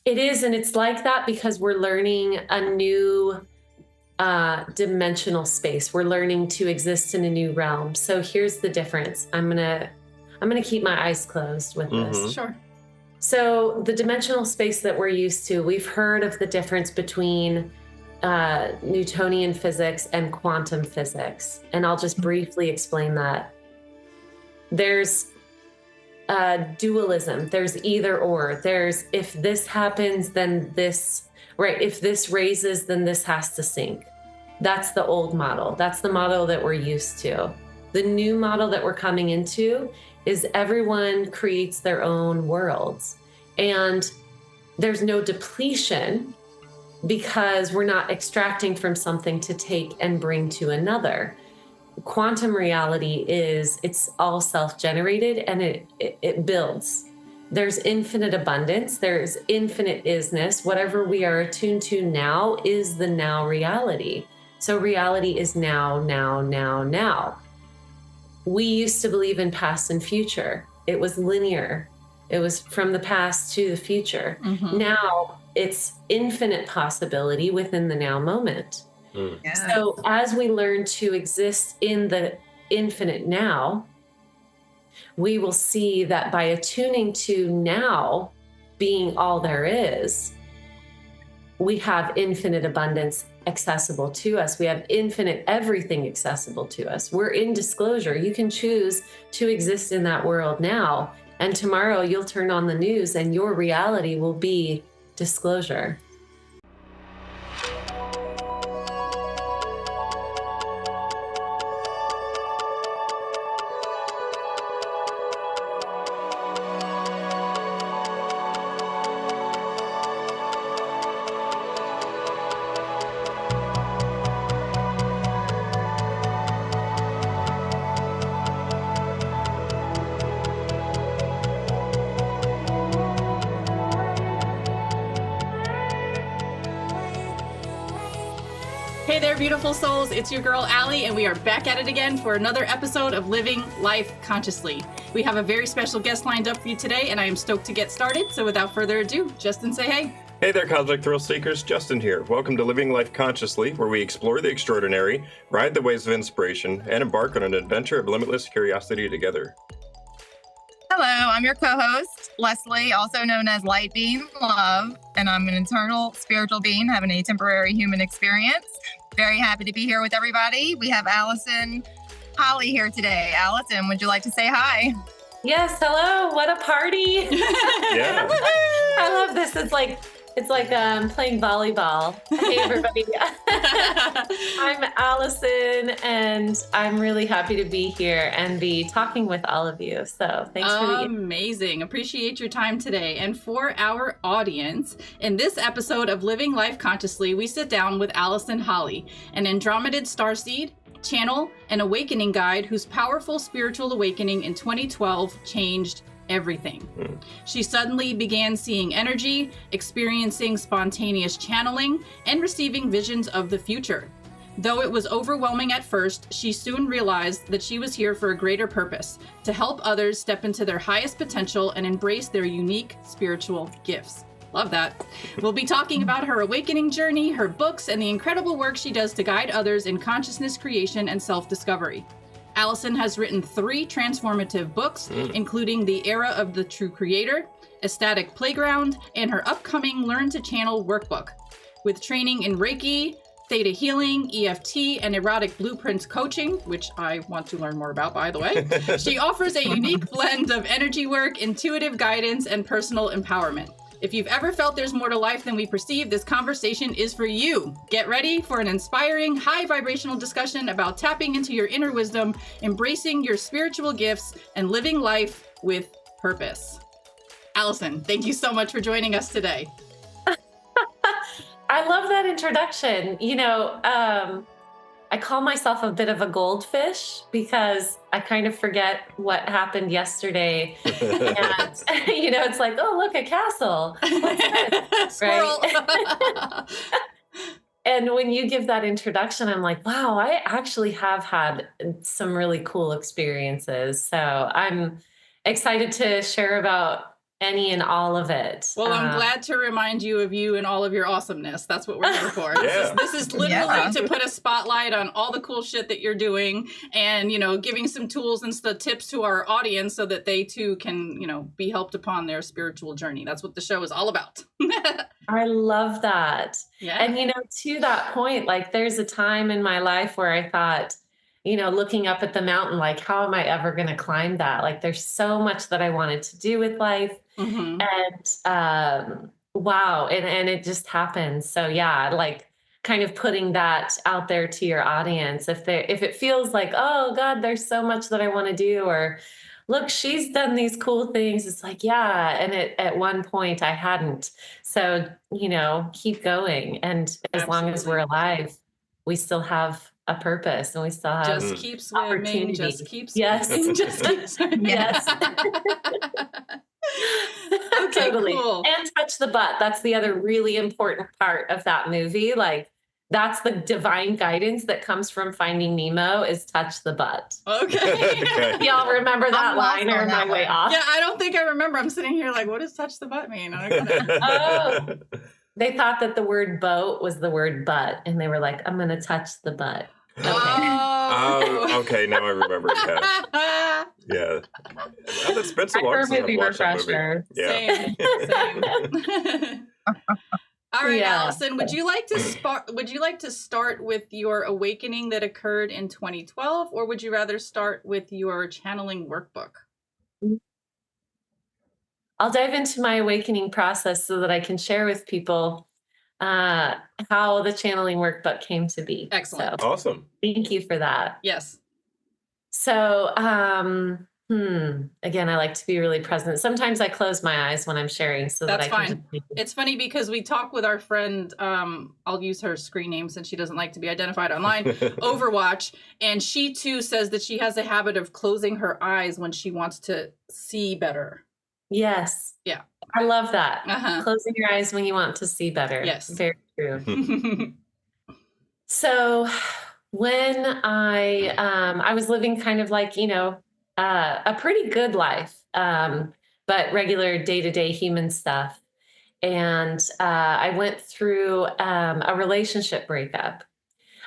It is, and it's like that because we're learning a new dimensional space. We're learning to exist in a new realm. So here's the difference. I'm gonna keep my eyes closed with this. Sure. So the dimensional space that we're used to, we've heard of the difference between Newtonian physics and quantum physics, and I'll just briefly explain that. There's dualism. There's either or. There's if this happens, then this, right? If this raises, then this has to sink. That's the old model. That's the model that we're used to. The new model that we're coming into is everyone creates their own worlds. And there's no depletion because we're not extracting from something to take and bring to another. Quantum reality it's all self-generated, and it builds. There's infinite abundance. There's infinite isness. Whatever we are attuned to now is the now reality. So reality is now, now, now, now. We used to believe in past and future. It was linear. It was from the past to the future. Mm-hmm. Now it's infinite possibility within the now moment. Yes. So as we learn to exist in the infinite now, we will see that by attuning to now being all there is, we have infinite abundance accessible to us. We have infinite everything accessible to us. We're in disclosure. You can choose to exist in that world now, and tomorrow you'll turn on the news and your reality will be disclosure. Hey there, beautiful souls. It's your girl, Allie, and we are back at it again for another episode of Living Life Consciously. We have a very special guest lined up for you today, and I am stoked to get started. So without further ado, Justin, say hey. Hey there, Cosmic Thrill Seekers. Justin here. Welcome to Living Life Consciously, where we explore the extraordinary, ride the waves of inspiration, and embark on an adventure of limitless curiosity together. Hello, I'm your co-host, Leslie, also known as Light Beam Love, and I'm an internal spiritual being having a temporary human experience. Very happy to be here with everybody. We have Allison Holley here today. Allison, would you like to say hi? Yes, hello. What a party. Yeah. I love this. It's like playing volleyball. Hey, everybody. I'm Allison, and I'm really happy to be here and be talking with all of you. So thanks for the amazing. Appreciate your time today. And for our audience, in this episode of Living Life Consciously, we sit down with Allison Holley, an Andromedan starseed, channel, and awakening guide whose powerful spiritual awakening in 2012 changed everything. She suddenly began seeing energy, experiencing spontaneous channeling, and receiving visions of the future. Though it was overwhelming at first, she soon realized that she was here for a greater purpose, to help others step into their highest potential and embrace their unique spiritual gifts. Love that. We'll be talking about her awakening journey, her books, and the incredible work she does to guide others in consciousness creation and self-discovery. Allison has written 3 transformative books, including The Era of the True Creator, Ecstatic Playground, and her upcoming Learn to Channel Workbook. With training in Reiki, Theta Healing, EFT, and Erotic Blueprints Coaching, which I want to learn more about, by the way, she offers a unique blend of energy work, intuitive guidance, and personal empowerment. If you've ever felt there's more to life than we perceive, this conversation is for you. Get ready for an inspiring, high vibrational discussion about tapping into your inner wisdom, embracing your spiritual gifts, and living life with purpose. Allison, thank you so much for joining us today. I love that introduction. You know, I call myself a bit of a goldfish because I kind of forget what happened yesterday. And, you know, it's like, oh, look, a castle. What's this? Right? And when you give that introduction, I'm like, wow, I actually have had some really cool experiences. So I'm excited to share about any and all of it. Well, I'm glad to remind you of you and all of your awesomeness. That's what we're here for. Yeah. This is literally to put a spotlight on all the cool shit that you're doing and, giving some tools and the tips to our audience so that they too can, be helped upon their spiritual journey. That's what the show is all about. I love that. Yeah. And, to that point, like there's a time in my life where I thought, looking up at the mountain, like, how am I ever going to climb that? Like, there's so much that I wanted to do with life. Mm-hmm. And wow. And it just happened. So yeah, like kind of putting that out there to your audience. If it feels like, oh God, there's so much that I want to do, or look, she's done these cool things. It's like, yeah. And at one point I hadn't. So, keep going. And as long as we're alive, we still have a purpose and we still have just keep swimming, just keep swimming. Yes. Just keep swimming. Yes. Okay, Totally. cool. And touch the butt. That's the other really important part of that movie. Like that's the divine guidance that comes from Finding Nemo is touch the butt. Okay. Y'all remember that line or am I way off? Yeah, I don't think I remember. I'm sitting here like, what does touch the butt mean? They thought that the word boat was the word butt. And they were like, I'm going to touch the butt. Okay. Oh, okay. Now I remember. Yeah. Well, that's been so long since I've watched that movie. Yeah. Same. All right, Allison, would you like to start with your awakening that occurred in 2012, or would you rather start with your channeling workbook? I'll dive into my awakening process so that I can share with people how the channeling workbook came to be. Excellent. So, awesome. Thank you for that. Yes. So, again, I like to be really present. Sometimes I close my eyes when I'm sharing so That's that I can fine. It's funny because we talk with our friend, I'll use her screen name since she doesn't like to be identified online, Overwatch, and she too says that she has a habit of closing her eyes when she wants to see better. Yes. Yeah. I love that. Uh-huh. Closing your eyes when you want to see better. Yes. Very true. So when I was living kind of like, a pretty good life, but regular day-to-day human stuff. And I went through a relationship breakup.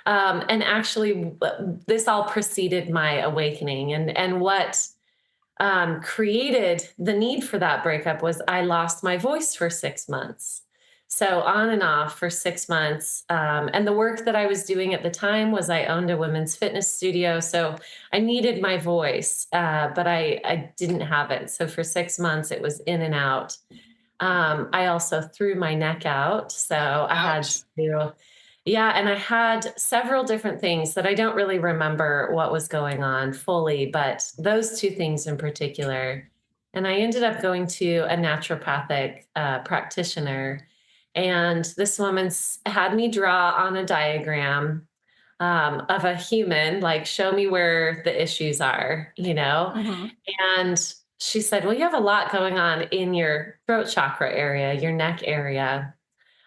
And actually, this all preceded my awakening. And what created the need for that breakup was I lost my voice for 6 months. So on and off for 6 months. And the work that I was doing at the time was I owned a women's fitness studio. So I needed my voice, but I didn't have it. So for 6 months, it was in and out. I also threw my neck out. So I had to, and I had several different things that I don't really remember what was going on fully, but those two things in particular. And I ended up going to a naturopathic practitioner. And this woman had me draw on a diagram of a human, like show me where the issues are, Mm-hmm. And she said, well, you have a lot going on in your throat chakra area, your neck area.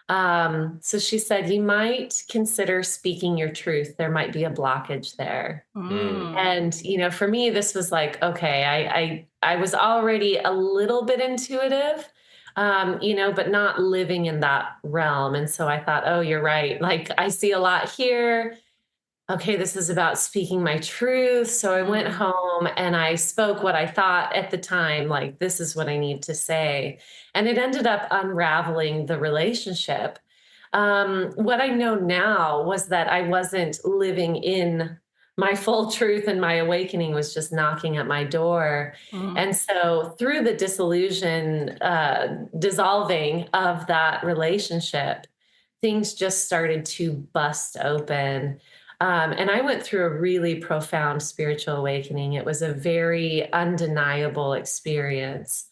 So she said, you might consider speaking your truth. There might be a blockage there. And, for me, this was like, okay, I was already a little bit intuitive, but not living in that realm. And so I thought, oh, you're right. Like I see a lot here. Okay, this is about speaking my truth. So I went home and I spoke what I thought at the time, like, this is what I need to say. And it ended up unraveling the relationship. What I know now was that I wasn't living in my full truth and my awakening was just knocking at my door. And so through the disillusion, dissolving of that relationship, things just started to bust open. And I went through a really profound spiritual awakening. It was a very undeniable experience.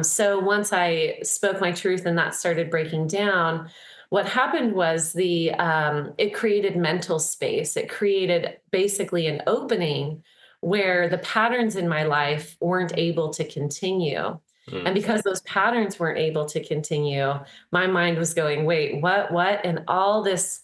So once I spoke my truth and that started breaking down, what happened was it created mental space. It created basically an opening where the patterns in my life weren't able to continue. And because those patterns weren't able to continue, my mind was going, wait, what? And all this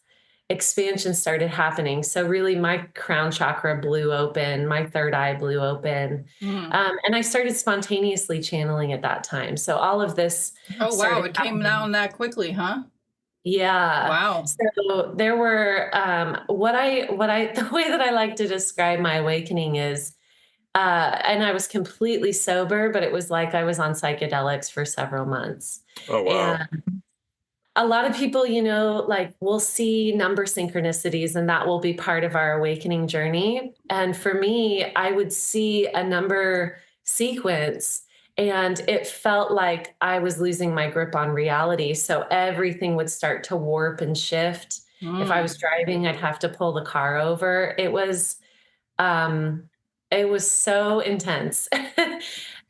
expansion started happening. So really my crown chakra blew open, my third eye blew open. And I started spontaneously channeling at that time. So all of this Oh, wow. started It came happening. down that quickly, huh? Yeah. Wow. So there were the way that I like to describe my awakening is and I was completely sober, but it was like I was on psychedelics for several months. Oh, wow. And a lot of people, you know, like we'll see number synchronicities and that will be part of our awakening journey. And for me, I would see a number sequence and it felt like I was losing my grip on reality. So everything would start to warp and shift. If I was driving, I'd have to pull the car over. Um, it was so intense.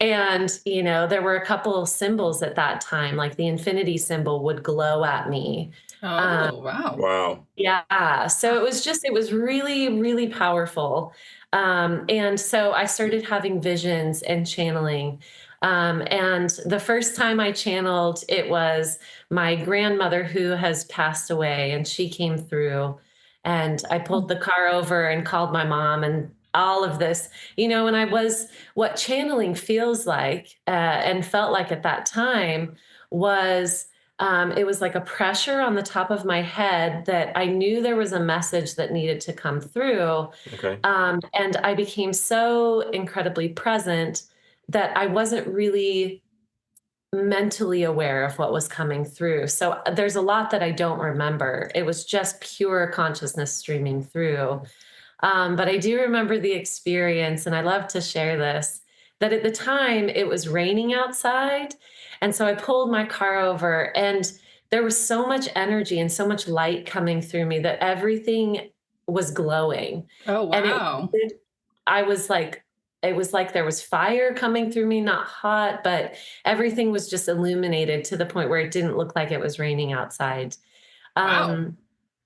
And, you know, there were a couple of symbols at that time, like the infinity symbol would glow at me. Oh, wow. Wow. Yeah. So it was really, really powerful. And so I started having visions and channeling. And the first time I channeled, it was my grandmother who has passed away, and she came through. And I pulled the car over and called my mom and all of this, you know, and I was what channeling feels like and felt like at that time was it was like a pressure on the top of my head that I knew there was a message that needed to come through. Okay. And I became so incredibly present that I wasn't really mentally aware of what was coming through. So there's a lot that I don't remember. It was just pure consciousness streaming through. But I do remember the experience, and I love to share this, that at the time it was raining outside. And so I pulled my car over, and there was so much energy and so much light coming through me that everything was glowing. Oh, wow. And I was like, it was like there was fire coming through me, not hot, but everything was just illuminated to the point where it didn't look like it was raining outside. Wow.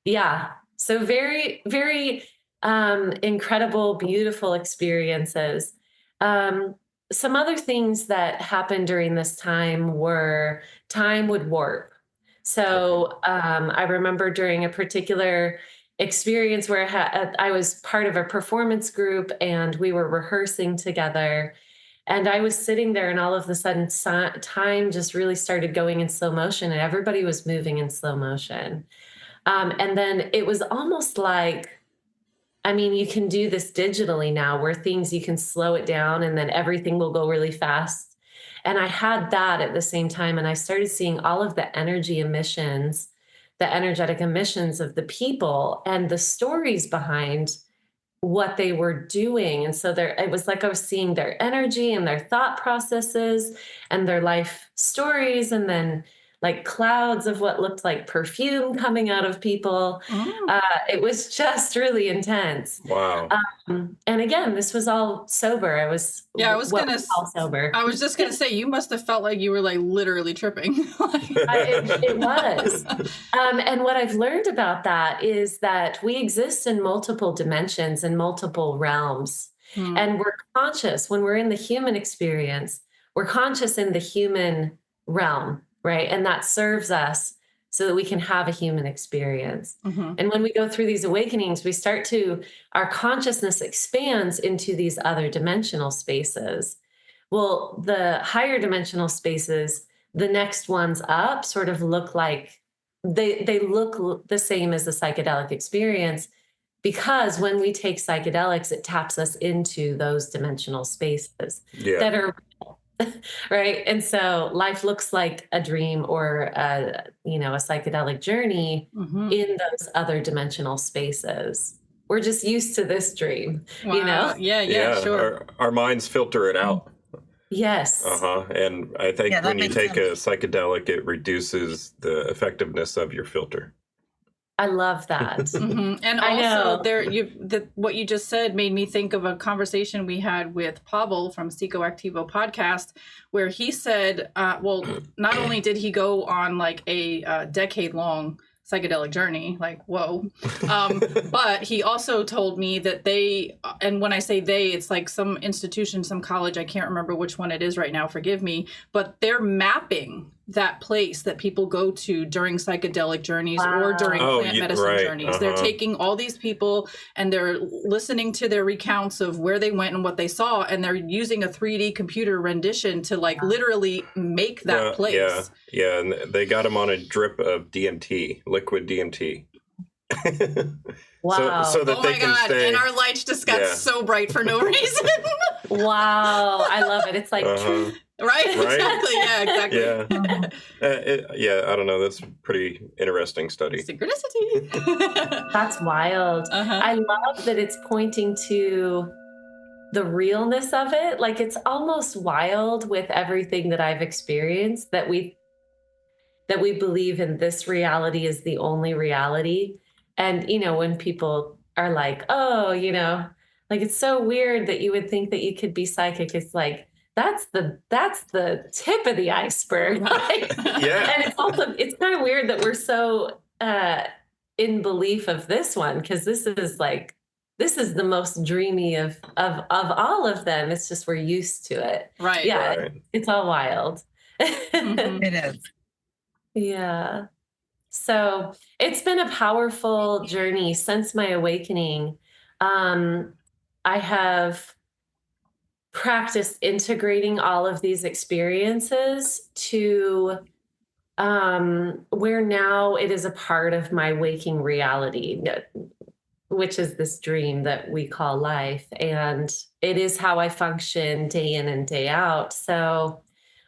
Yeah. So very, very incredible, beautiful experiences. Some other things that happened during this time were time would warp. So I remember during a particular experience where I was part of a performance group and we were rehearsing together. And I was sitting there, and all of a sudden, time just really started going in slow motion, and everybody was moving in slow motion. And then it was almost like, I mean, you can do this digitally now where things you can slow it down and then everything will go really fast. And I had that at the same time. And I started seeing all of the energy emissions, the energetic emissions of the people and the stories behind what they were doing. And so it was like I was seeing their energy and their thought processes and their life stories, and then like clouds of what looked like perfume coming out of people. It was just really intense. Wow. And again, this was all sober. I was all sober. I was just gonna say, you must have felt like you were like literally tripping. It was. And what I've learned about that is that we exist in multiple dimensions and multiple realms. And we're conscious when we're in the human experience, we're conscious in the human realm, right? And that serves us so that we can have a human experience. And when we go through these awakenings, our consciousness expands into these other dimensional spaces. Well, the higher dimensional spaces, the next ones up sort of look like they look the same as the psychedelic experience, because when we take psychedelics, it taps us into those dimensional spaces that are right. And so life looks like a dream or a psychedelic journey in those other dimensional spaces. We're just used to this dream, Wow. you know? Yeah, sure. Our minds filter it out. Yes. And I think when you take a psychedelic, it reduces the effectiveness of your filter. I love that. And also, what you just said made me think of a conversation we had with Pavel from Psychoactivo podcast, where he said, not only did he go on like a decade-long psychedelic journey, like, whoa, but he also told me that and when I say they, it's like some institution, some college, I can't remember which one it is right now, forgive me, but they're mapping that place that people go to during psychedelic journeys or during Oh, plant yeah, medicine right. journeys. They're Uh-huh. taking all these people and they're listening to their recounts of where they went and what they saw, and they're using a 3D computer rendition to like literally make that place. Yeah, and they got him on a drip of DMT, liquid DMT. Wow. So that Oh they my can God. stay. And our lights just got so bright for no reason. Wow. I love it. It's like, Uh-huh. Right? Exactly. Yeah, exactly. Yeah. I don't know. That's a pretty interesting study. Synchronicity. that's wild. Uh-huh. I love that it's pointing to the realness of it. Like it's almost wild with everything that I've experienced that we believe in this reality is the only reality. And, when people are like, oh, like it's so weird that you would think that you could be psychic. It's like, that's the tip of the iceberg. Like, Yeah. And it's kind of weird that we're so in belief of this one, because this is the most dreamy of all of them. It's just we're used to it. Right. Yeah, Right. it's all wild. Mhm. It is. Yeah. So it's been a powerful journey since my awakening. I have practiced integrating all of these experiences to where now it is a part of my waking reality, which is this dream that we call life. And it is how I function day in and day out. So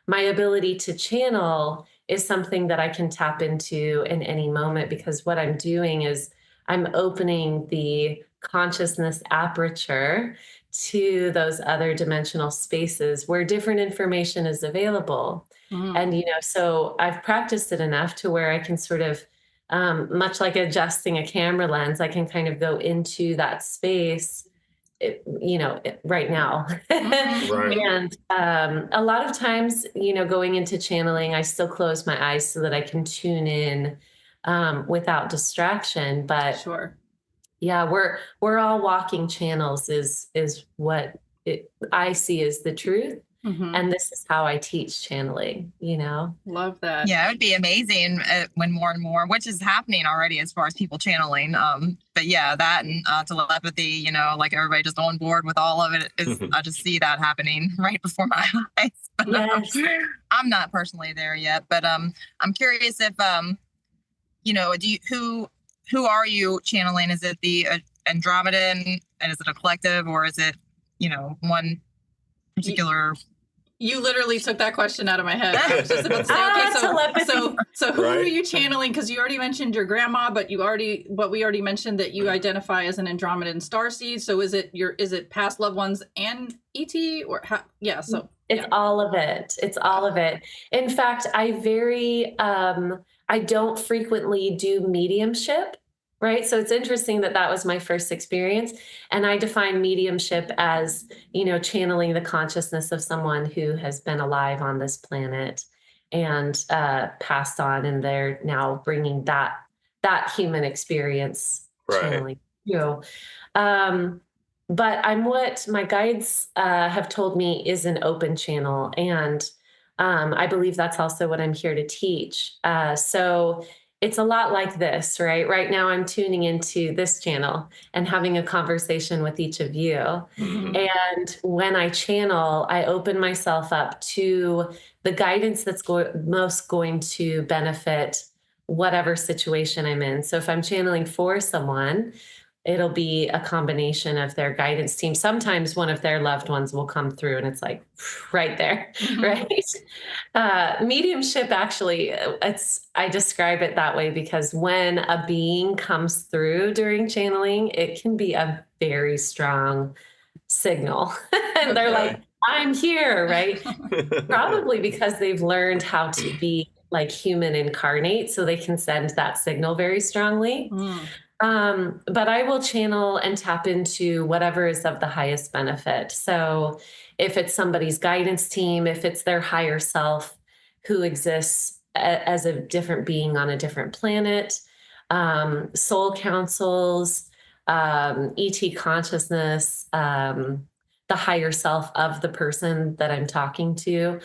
my ability to channel is something that I can tap into in any moment, because what I'm doing is I'm opening the consciousness aperture to those other dimensional spaces where different information is available. Mm. And, so I've practiced it enough to where I can sort of, much like adjusting a camera lens, I can kind of go into that space, right now. Right. And a lot of times, going into channeling, I still close my eyes so that I can tune in without distraction. But Sure. yeah, we're all walking channels is what I see as the truth. Mhm. And this is how I teach channeling, Love that. Yeah, it would be amazing when more and more, which is happening already as far as people channeling. But yeah, that and telepathy, like everybody just on board with all of it is, I just see that happening right before my eyes. But, Yes. I'm not personally there yet, but I'm curious if, who are you channeling? Is it the Andromedan, and is it a collective, or is it, one particular? You literally took that question out of my head. I was just about to say, telepathy. so who Right. are you channeling? Because you already mentioned your grandma, but we already mentioned that you identify as an Andromedan starseed. So is it past loved ones and ET, or how? Yeah. So It's all of it. It's all of it. In fact, I don't frequently do mediumship, right? So it's interesting that was my first experience. And I define mediumship as, channeling the consciousness of someone who has been alive on this planet and passed on, and they're now bringing that human experience Right. channeling through. But I'm what my guides have told me is an open channel. And I believe that's also what I'm here to teach. So it's a lot like this, right? Right now, I'm tuning into this channel and having a conversation with each of you. Mhm. And when I channel, I open myself up to the guidance that's most going to benefit whatever situation I'm in. So if I'm channeling for someone, it'll be a combination of their guidance team. Sometimes one of their loved ones will come through and it's like right there, right? Mediumship, actually, I describe it that way because when a being comes through during channeling, it can be a very strong signal. And they're like, I'm here, right? Probably because they've learned how to be like human incarnate, so they can send that signal very strongly. But I will channel and tap into whatever is of the highest benefit. So if it's somebody's guidance team, if it's their higher self who exists as a different being on a different planet, soul councils, ET consciousness, the higher self of the person that I'm talking to.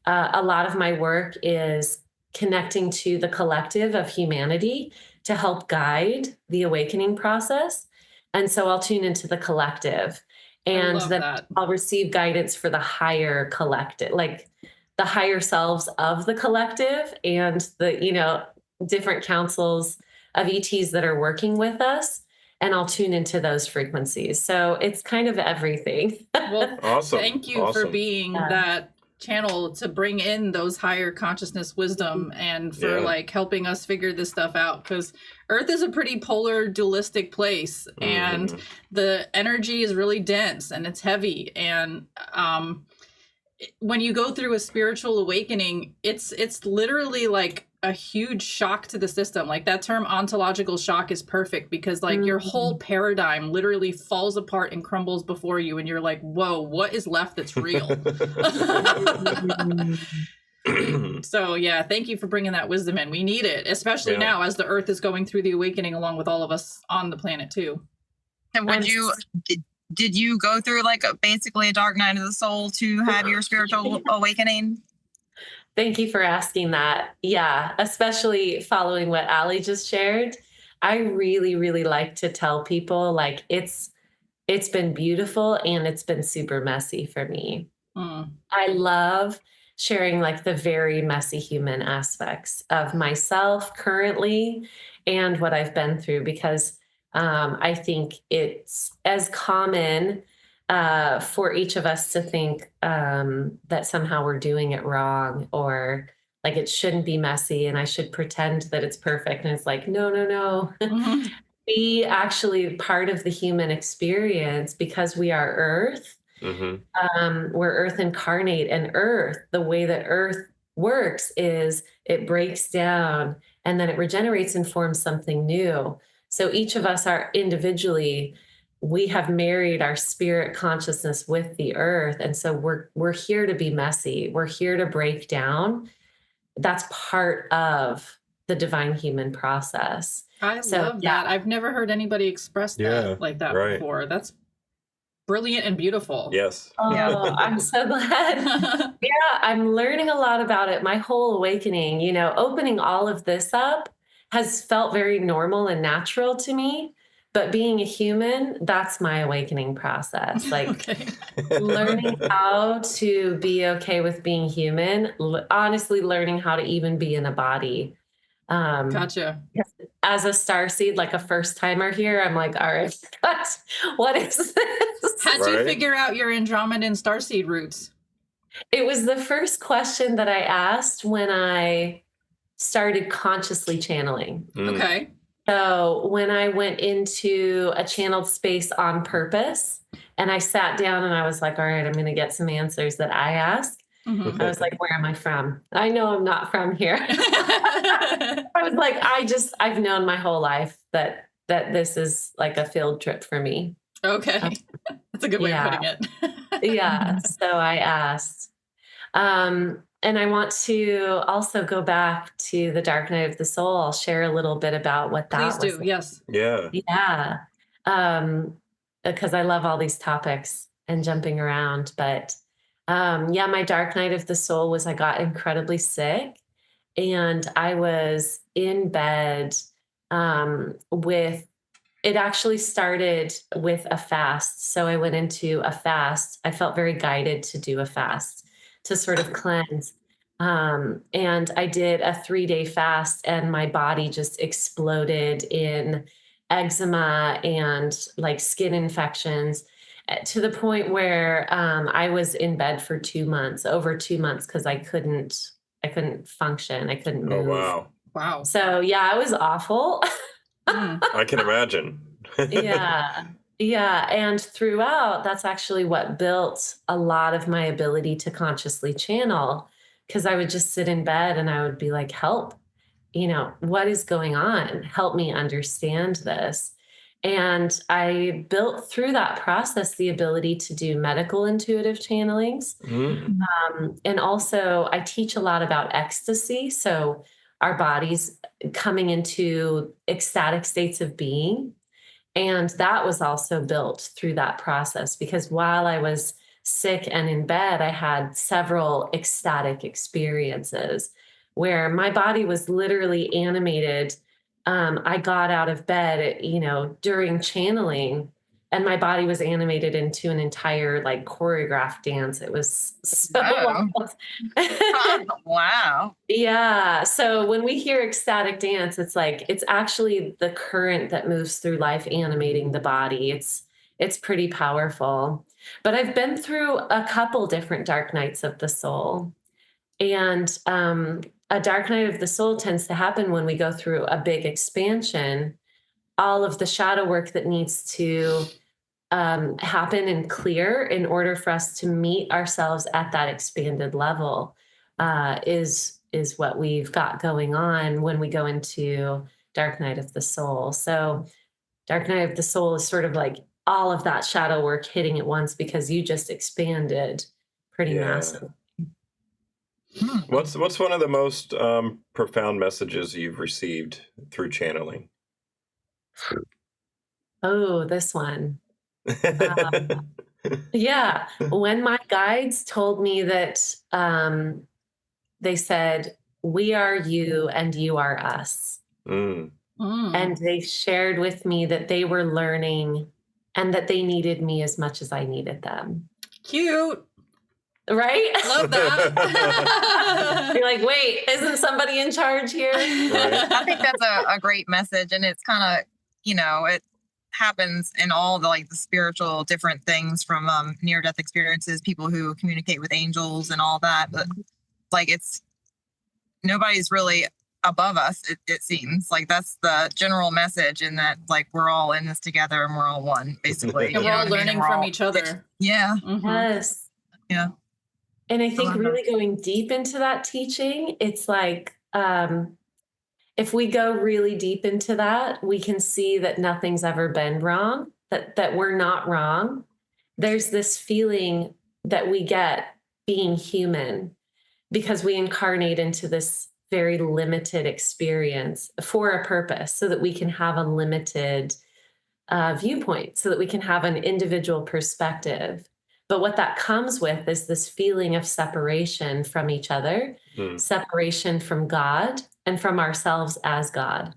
A lot of my work is connecting to the collective of humanity to help guide the awakening process. And so I'll tune into the collective, and then that. I'll receive guidance for the higher collective, like the higher selves of the collective and the, different councils of ETs that are working with us. And I'll tune into those frequencies. So it's kind of everything. Well, Awesome. thank you for being Yeah. that channel to bring in those higher consciousness wisdom and for like helping us figure this stuff out, because Earth is a pretty polar dualistic place and the energy is really dense and it's heavy, and when you go through a spiritual awakening, it's literally like a huge shock to the system. Like that term ontological shock is perfect, because like your whole paradigm literally falls apart and crumbles before you, and you're like, whoa, what is left that's real? So yeah, thank you for bringing that wisdom in. We need it, especially now as the Earth is going through the awakening along with all of us on the planet too. And did you go through like basically a dark night of the soul to have your spiritual awakening? Thank you for asking that. Yeah, especially following what Ali just shared. I really, really like to tell people like it's been beautiful and it's been super messy for me. I love sharing like the very messy human aspects of myself currently and what I've been through, because I think it's as common for each of us to think that somehow we're doing it wrong, or like it shouldn't be messy and I should pretend that it's perfect. And it's like, no. Be actually part of the human experience, because we are Earth. We're Earth incarnate, and Earth, the way that Earth works is it breaks down and then it regenerates and forms something new. So each of us are individually, we have married our spirit consciousness with the Earth. And so we're here to be messy. We're here to break down. That's part of the divine human process. I love that. I've never heard anybody express that like that before. That's brilliant and beautiful. Yes. Oh, I'm so glad. I'm learning a lot about it. My whole awakening, opening all of this up has felt very normal and natural to me. But being a human, that's my awakening process. Like learning how to be okay with being human, honestly, learning how to even be in a body. Gotcha. As a starseed, like a first timer here, I'm like, all right, what is this? How'd you figure out your Andromedan starseed roots? It was the first question that I asked when I started consciously channeling. Okay. So when I went into a channeled space on purpose and I sat down and I was like, all right, I'm going to get some answers that I ask. I was like, where am I from? I know I'm not from here. I was like, I've known my whole life that this is like a field trip for me. Okay. That's a good way of putting it. So I asked. And I want to also go back to the dark night of the soul. I'll share a little bit about what that was. Please do. Yes. Yeah. Yeah. Because I love all these topics and jumping around. But my dark night of the soul was I got incredibly sick, and I was in bed it actually started with a fast. So I went into a fast. I felt very guided to do a fast to sort of cleanse. And I did a 3-day fast, and my body just exploded in eczema and like skin infections, to the point where I was in bed for 2 months, over 2 months, because I couldn't function. I couldn't move. Oh, wow. So yeah, it was awful. I can imagine. Yeah. And throughout, that's actually what built a lot of my ability to consciously channel, because I would just sit in bed and I would be like, help, what is going on? Help me understand this. And I built through that process the ability to do medical intuitive channelings. And also I teach a lot about ecstasy. So our bodies coming into ecstatic states of being. And that was also built through that process, because while I was sick and in bed, I had several ecstatic experiences where my body was literally animated. I got out of bed, during channeling, and my body was animated into an entire like choreographed dance. It was so Wow. wild. Wow. Yeah. So when we hear ecstatic dance, it's like it's actually the current that moves through life animating the body. It's pretty powerful. But I've been through a couple different dark nights of the soul. And a dark night of the soul tends to happen when we go through a big expansion. All of the shadow work that needs to happen and clear in order for us to meet ourselves at that expanded level is what we've got going on when we go into dark night of the soul. So dark night of the soul is sort of like all of that shadow work hitting at once because you just expanded pretty massive. What's one of the most profound messages you've received through channeling? Oh, this one. Yeah. When my guides told me that they said, we are you and you are us. And they shared with me that they were learning and that they needed me as much as I needed them. Cute. Right? Love that. You're like, wait, isn't somebody in charge here? Right. I think that's a great message. And it's kind of, it happens in all the like the spiritual different things from near-death experiences, people who communicate with angels and all that. But like nobody's really above us, it seems. Like that's the general message, in that like we're all in this together and we're all one, basically. And we're all learning from each other. Yeah. Yes. Yeah. And I think really going deep into that teaching, it's like if we go really deep into that, we can see that nothing's ever been wrong, that we're not wrong. There's this feeling that we get being human because we incarnate into this very limited experience for a purpose, so that we can have a limited viewpoint, so that we can have an individual perspective. But what that comes with is this feeling of separation from each other, separation from God and from ourselves as God.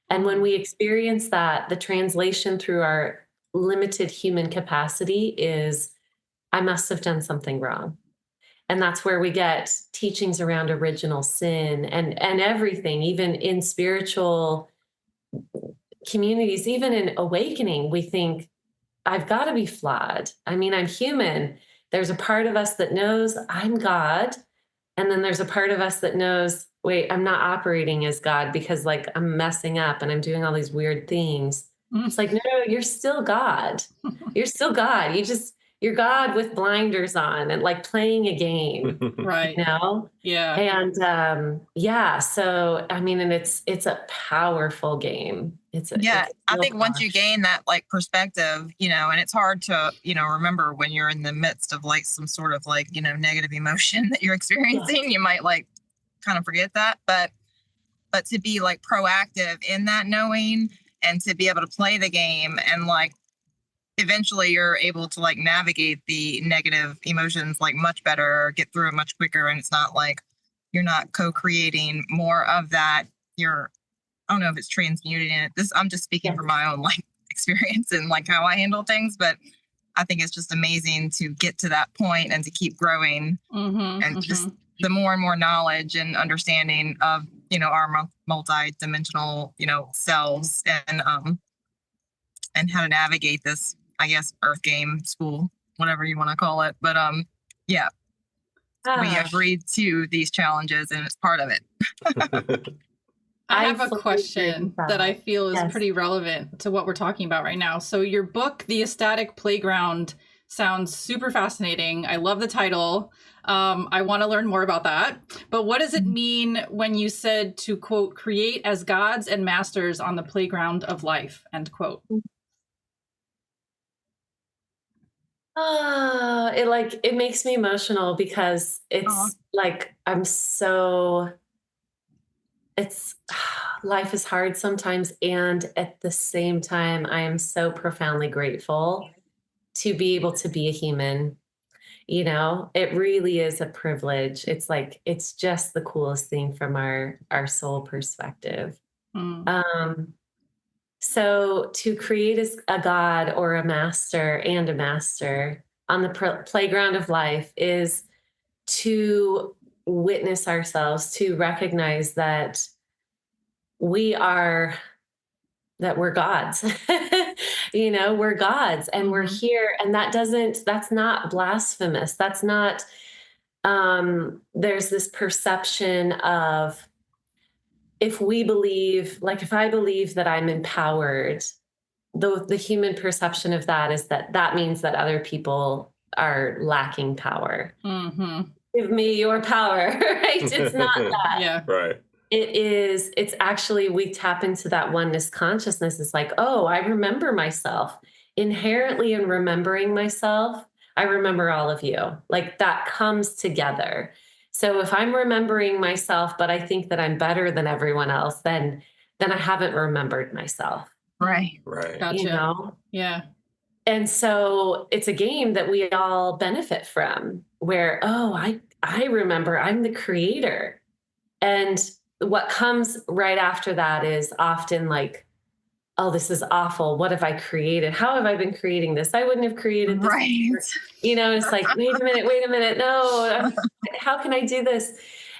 And when we experience that, the translation through our limited human capacity is, I must have done something wrong. And that's where we get teachings around original sin and everything, even in spiritual communities, even in awakening, we think, I've got to be flawed. I mean, I'm human. There's a part of us that knows I'm God. And then there's a part of us that knows, wait, I'm not operating as God because like I'm messing up and I'm doing all these weird things. It's like, no, you're still God. You're still God. You're God with blinders on and like playing a game, Right. Yeah. And so I mean, and it's a powerful game. I think once you gain that like perspective, and it's hard to, remember when you're in the midst of like some sort of like, negative emotion that you're experiencing, you might like kind of forget that, but to be like proactive in that knowing and to be able to play the game, and like eventually you're able to like navigate the negative emotions like much better, get through it much quicker. And it's not like you're not co-creating more of that. I don't know if it's transmuting it. I'm just speaking from my own like experience and like how I handle things, but I think it's just amazing to get to that point and to keep growing and just the more and more knowledge and understanding of, our multi-dimensional, selves and how to navigate this, I guess, earth game, school, whatever you want to call it. But we agreed to these challenges and it's part of it. I have a question that I feel is pretty relevant to what we're talking about right now. So your book, The Ecstatic Playground, sounds super fascinating. I love the title. I want to learn more about that. But what does it mean when you said to, quote, create as gods and masters on the playground of life, end quote? It makes me emotional because it's like life is hard sometimes, and at the same time I am so profoundly grateful to be able to be a human. You know, it really is a privilege. It's like, it's just the coolest thing from our soul perspective. So to create a god or a master and a master on the playground of life is to witness ourselves, to recognize that we're gods. You know, we're gods and we're here. And that's not blasphemous. That's not, there's this perception of, if we believe, like if I believe that I'm empowered, the human perception of that is that means that other people are lacking power. Give me your power, right? It's not that. Yeah. Right. It's actually, we tap into that oneness consciousness. It's like, oh, I remember myself. Inherently in remembering myself, I remember all of you. Like that comes together. So if I'm remembering myself, but I think that I'm better than everyone else, then I haven't remembered myself. Right. Right. Gotcha. You know? Yeah. And so it's a game that we all benefit from where, oh, I remember I'm the creator. And what comes right after that is often like, oh, this is awful. What have I created? How have I been creating this? I wouldn't have created this. Right. You know, it's like, wait a minute. No, how can I do this?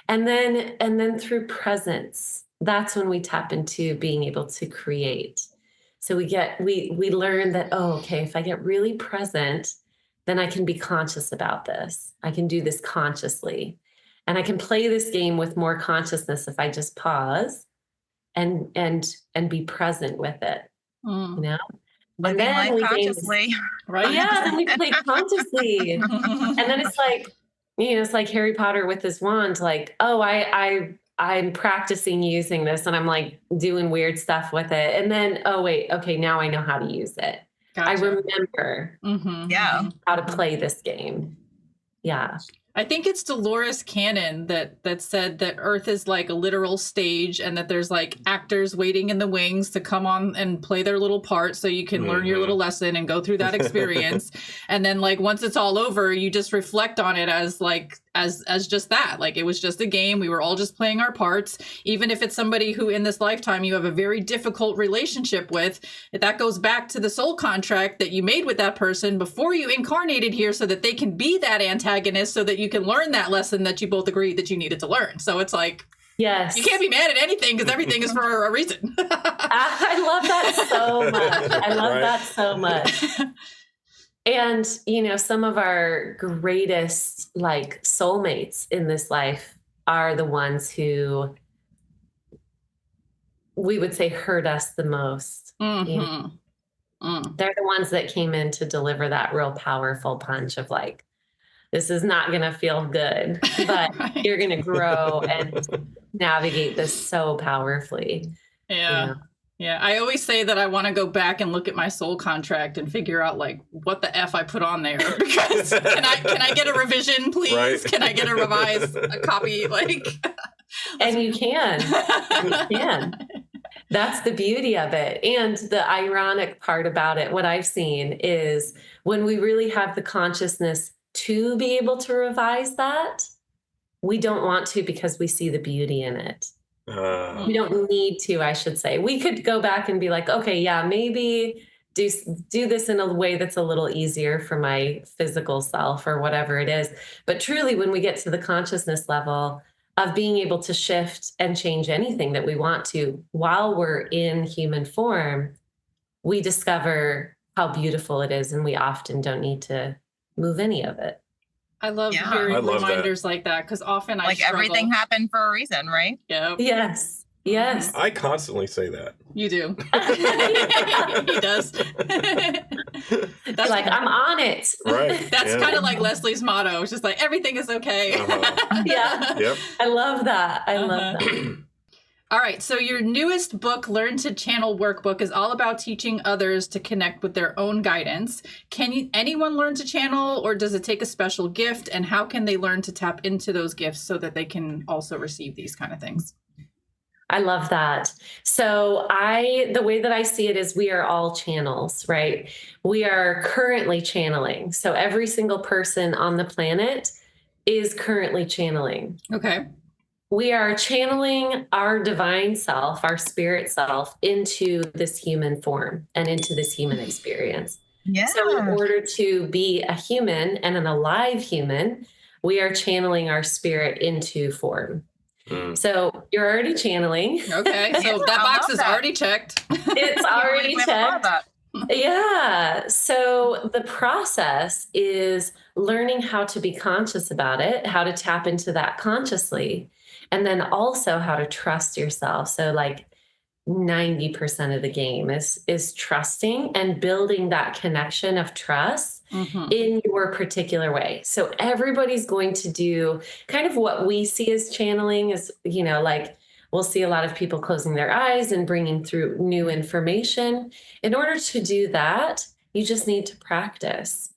And then through presence, that's when we tap into being able to create. So we learn that, oh, okay, if I get really present, then I can be conscious about this. I can do this consciously. And I can play this game with more consciousness if I just pause and be present with it, you know? Living life consciously. Right. Yeah, then we play consciously. And then it's like, you know, it's like Harry Potter with his wand, like, oh, I'm practicing using this and I'm like doing weird stuff with it. And then, oh, wait, okay, now I know how to use it. Gotcha. I remember how to play this game. Yeah. I think it's Dolores Cannon that said that Earth is like a literal stage and that there's like actors waiting in the wings to come on and play their little part so you can learn your little lesson and go through that experience. And then like once it's all over, you just reflect on it as like as just that. Like it was just a game. We were all just playing our parts. Even if it's somebody who in this lifetime you have a very difficult relationship with, that goes back to the soul contract that you made with that person before you incarnated here so that they can be that antagonist so that you can learn that lesson that you both agreed that you needed to learn. So it's like, yes, you can't be mad at anything because everything is for a reason. I love that so much. I love that so much. And, you know, some of our greatest like soulmates in this life are the ones who we would say hurt us the most. You know? They're the ones that came in to deliver that real powerful punch of like, this is not going to feel good, but you're going to grow and navigate this so powerfully. Yeah. You know? Yeah. I always say that I want to go back and look at my soul contract and figure out like what the F I put on there, because can I get a revision, please? Right. Can I get a copy? Like, and you can. That's the beauty of it. And the ironic part about it, what I've seen is when we really have the consciousness to be able to revise that, we don't want to because we see the beauty in it. We don't need to, I should say. We could go back and be like, okay, yeah, maybe do this in a way that's a little easier for my physical self or whatever it is. But truly, when we get to the consciousness level of being able to shift and change anything that we want to while we're in human form, we discover how beautiful it is. And we often don't need to move any of it. I love hearing reminders like that because often I struggle. Everything happened for a reason, right? Yeah. Yes. I constantly say that. You do. He does. That's like, I'm on it. Right. That's kind of like Leslie's motto. It's just like, everything is okay. Yeah. Yep. I love that. I love that. All right. So your newest book, Learn to Channel Workbook, is all about teaching others to connect with their own guidance. Can anyone learn to channel, or does it take a special gift? And how can they learn to tap into those gifts so that they can also receive these kind of things? I love that. So the way that I see it is we are all channels, right? We are currently channeling. So every single person on the planet is currently channeling. Okay. We are channeling our divine self, our spirit self into this human form and into this human experience. Yeah. So in order to be a human and an alive human, we are channeling our spirit into form. So you're already channeling. Okay. So Yeah, that I box love is that. already checked. It's already We love checked. that. Yeah. So the process is learning how to be conscious about it, how to tap into that consciously, and then also how to trust yourself. So like 90% of the game is trusting and building that connection of trust in your particular way. So everybody's going to do kind of what we see as channeling is, like we'll see a lot of people closing their eyes and bringing through new information. In order to do that, you just need to practice.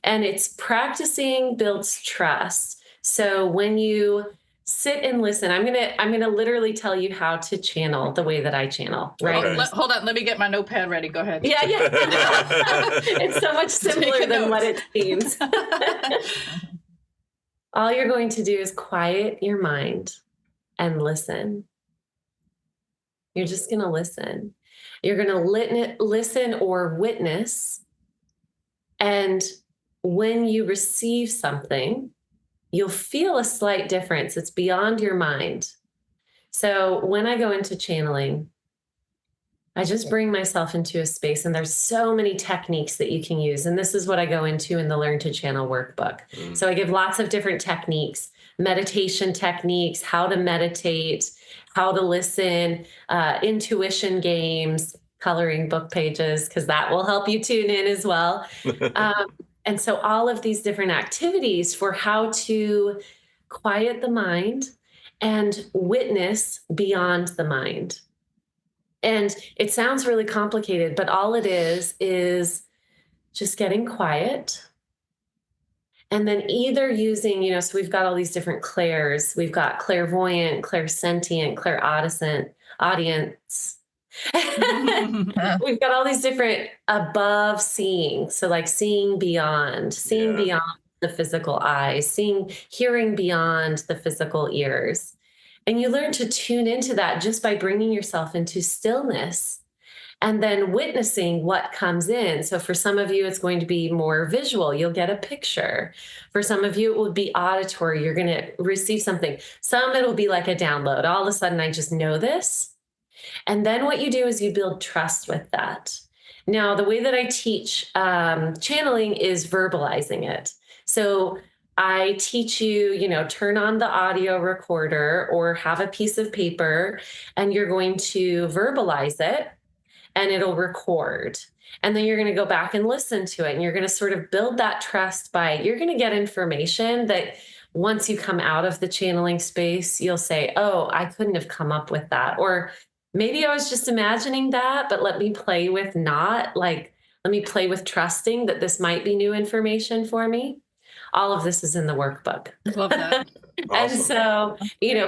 And it's practicing builds trust. So when you sit and listen, I'm gonna literally tell you how to channel the way that I channel, right? Okay. Hold on. Let me get my notepad ready. Go ahead. Yeah. It's so much simpler Taking than what notes. it seems. All you're going to do is quiet your mind and listen. You're just going to listen. You're going to listen or witness. And when you receive something, you'll feel a slight difference. It's beyond your mind. So when I go into channeling, I just bring myself into a space, and there's so many techniques that you can use. And this is what I go into in the Learn to Channel workbook. So I give lots of different techniques, meditation techniques, how to meditate, how to listen, intuition games, coloring book pages, because that will help you tune in as well. And so all of these different activities for how to quiet the mind and witness beyond the mind. And it sounds really complicated, but all it is just getting quiet. And then either using, so we've got all these different clairs. We've got clairvoyant, clairsentient, audience. We've got all these different above seeing. So like seeing beyond the physical eyes, hearing beyond the physical ears. And you learn to tune into that just by bringing yourself into stillness and then witnessing what comes in. So for some of you, it's going to be more visual. You'll get a picture. For some of you, it would be auditory. You're going to receive something. Some, it'll be like a download. All of a sudden, I just know this. And then what you do is you build trust with that. Now, the way that I teach channeling is verbalizing it. So I teach you, turn on the audio recorder or have a piece of paper, and you're going to verbalize it and it'll record. And then you're going to go back and listen to it. And you're going to sort of build that trust you're going to get information that once you come out of the channeling space, you'll say, oh, I couldn't have come up with that. Or maybe I was just imagining that, but let me play with trusting that this might be new information for me. All of this is in the workbook. Love that. And so,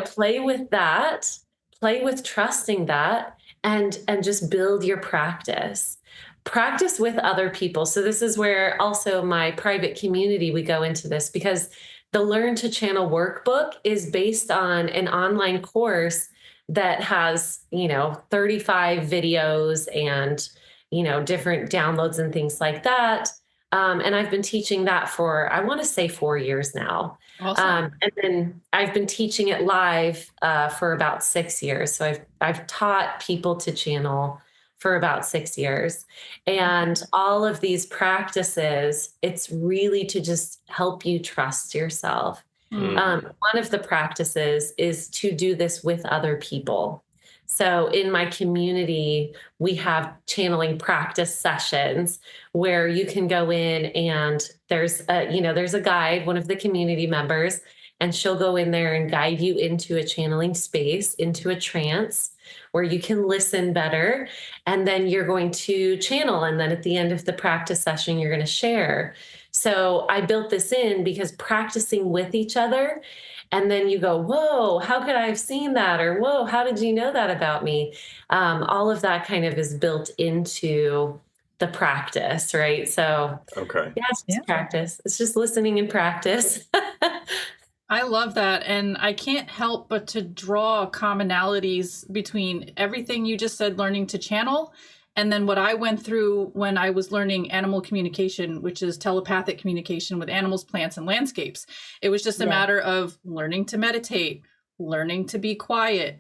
play with that, play with trusting that, and just build your practice. Practice with other people. So this is where also my private community, we go into this, because the Learn to Channel workbook is based on an online course that has, 35 videos and, different downloads and things like that. And I've been teaching that for, I want to say 4 years now. Awesome. And then I've been teaching it live for about 6 years. So I've taught people to channel for about 6 years. And all of these practices, it's really to just help you trust yourself. One of the practices is to do this with other people. So in my community, we have channeling practice sessions where you can go in, and there's a guide, one of the community members, and she'll go in there and guide you into a channeling space, into a trance where you can listen better. And then you're going to channel. And then at the end of the practice session, you're going to share. So I built this in because practicing with each other And then you go, whoa, how could I have seen that? Or whoa, how did you know that about me? All of that kind of is built into the practice, right? So Okay. yeah, it's Yeah. just practice. It's just listening and practice. I love that. And I can't help but to draw commonalities between everything you just said, learning to channel, and then what I went through when I was learning animal communication, which is telepathic communication with animals, plants, and landscapes. It was just a matter of learning to meditate, learning to be quiet,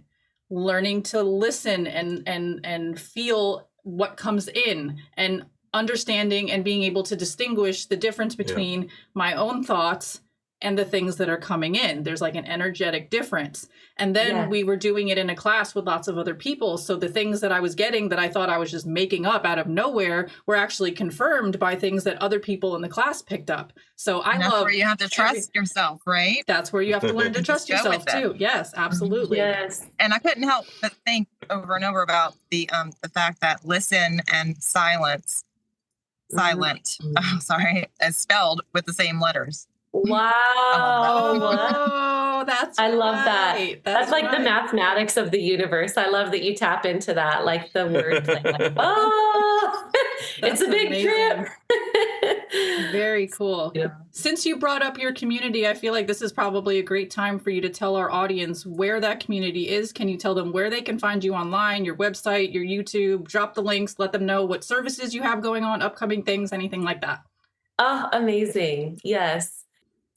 learning to listen and feel what comes in, and understanding and being able to distinguish the difference between my own thoughts and the things that are coming in. There's like an energetic difference. And then we were doing it in a class with lots of other people. So the things that I was getting that I thought I was just making up out of nowhere were actually confirmed by things that other people in the class picked up. So I That's love where you have to trust yourself, right? That's where you have to learn to trust Just go yourself with it. too. Yes, absolutely. Yes. And I couldn't help but think over and over about the fact that listen and silence, silent, oh, sorry, is spelled with the same letters. Wow. Oh, that's I love that. right. That's like the right. mathematics of the universe. I love that you tap into that, like the word. Like, oh, it's a big amazing. trip. Very cool. Yeah. Since you brought up your community, I feel like this is probably a great time for you to tell our audience where that community is. Can you tell them where they can find you online, your website, your YouTube, drop the links, let them know what services you have going on, upcoming things, anything like that? Oh, amazing. Yes.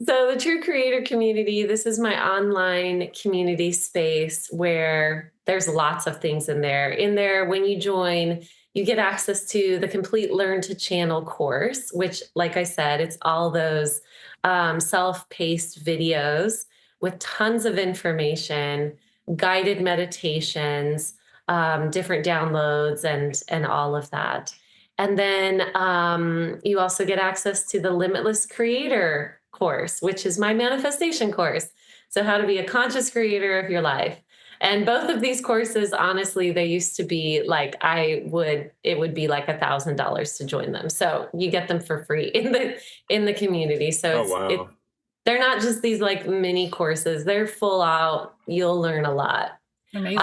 So the True Creator Community, this is my online community space where there's lots of things in there. In there, when you join, you get access to the complete Learn to Channel course, which, like I said, it's all those self-paced videos with tons of information, guided meditations, different downloads, and all of that. And then you also get access to the Limitless Creator course, which is my manifestation course. So how to be a conscious creator of your life. And both of these courses, honestly, they used to be like, it would be like $1,000 to join them. So you get them for free in the community. So they're not just these like mini courses, they're full out. You'll learn a lot. Amazing.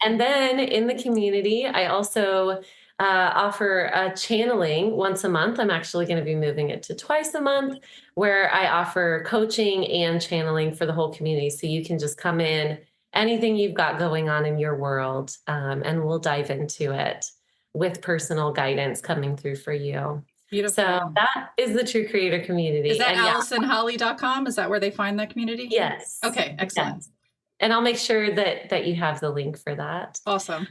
And then in the community, I also offer a channeling once a month. I'm actually going to be moving it to twice a month, where I offer coaching and channeling for the whole community. So you can just come in, anything you've got going on in your world, and we'll dive into it with personal guidance coming through for you. Beautiful. So that is the True Creator Community. Is that AllisonHolley.com? Is that where they find that community? Yes. Okay, excellent. Yes. And I'll make sure that you have the link for that. Awesome.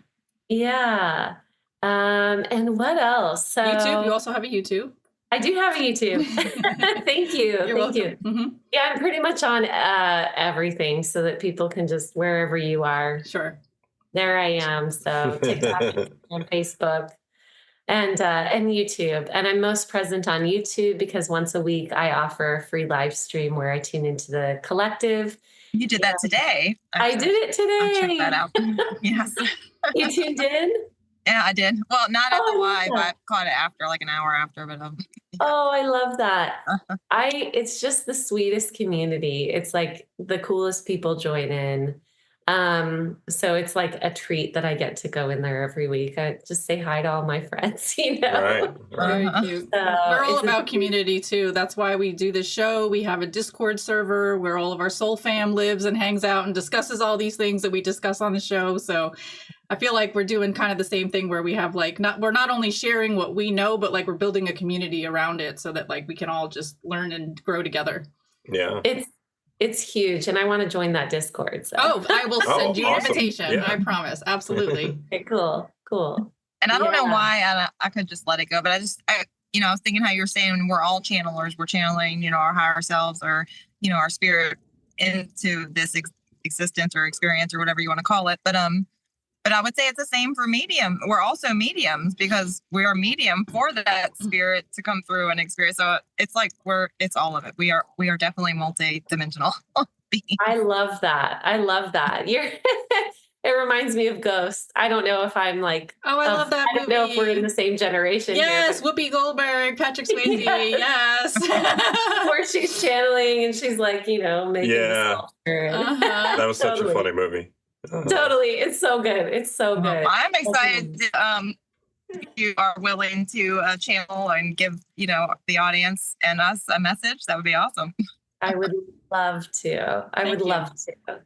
Yeah. And what else? So YouTube. You also have a YouTube. I do have a YouTube. Thank you. You're welcome. You. Mm-hmm. Yeah, I'm pretty much on everything so that people can just, wherever you are. Sure. There I am. So TikTok and Facebook and YouTube. And I'm most present on YouTube because once a week I offer a free live stream where I tune into the collective. You did that today. I did it today. I'll check that out. Yes. You tuned in? Yeah, I did. Well, not at the live. I caught it after, like an hour after, but yeah. Oh, I love that. It's just the sweetest community. It's like the coolest people join in. So it's like a treat that I get to go in there every week. I just say hi to all my friends, you know. Very cute. We're all about community too. That's why we do this show. We have a Discord server where all of our soul fam lives and hangs out and discusses all these things that we discuss on the show. So I feel like we're doing kind of the same thing where we have like we're not only sharing what we know, but like we're building a community around it so that like we can all just learn and grow together. Yeah. It's huge, and I want to join that Discord. So. Oh, I will send you an awesome. invitation. Yeah. I promise. Absolutely. Okay, cool. And I don't know why I could just let it go, but I was thinking how you're saying we're all channelers. We're channeling, our higher selves or, our spirit into this existence or experience or whatever you want to call it. But I would say it's the same for medium. We're also mediums because we are medium for that spirit to come through and experience. So it's like it's all of it. We are definitely multi-dimensional beings. I love that. It reminds me of Ghost. I don't know if I'm like, Oh, I love that I don't know if we're in the same generation Yes, here. Whoopi Goldberg, Patrick Swayze, yes. Where she's channeling and she's like, you know, making the sculpture. That was such a funny movie. Totally. It's so good. It's so good. I'm excited you are willing to channel and give, you know, the audience and us a message. That would be awesome. I would love to. I would love to.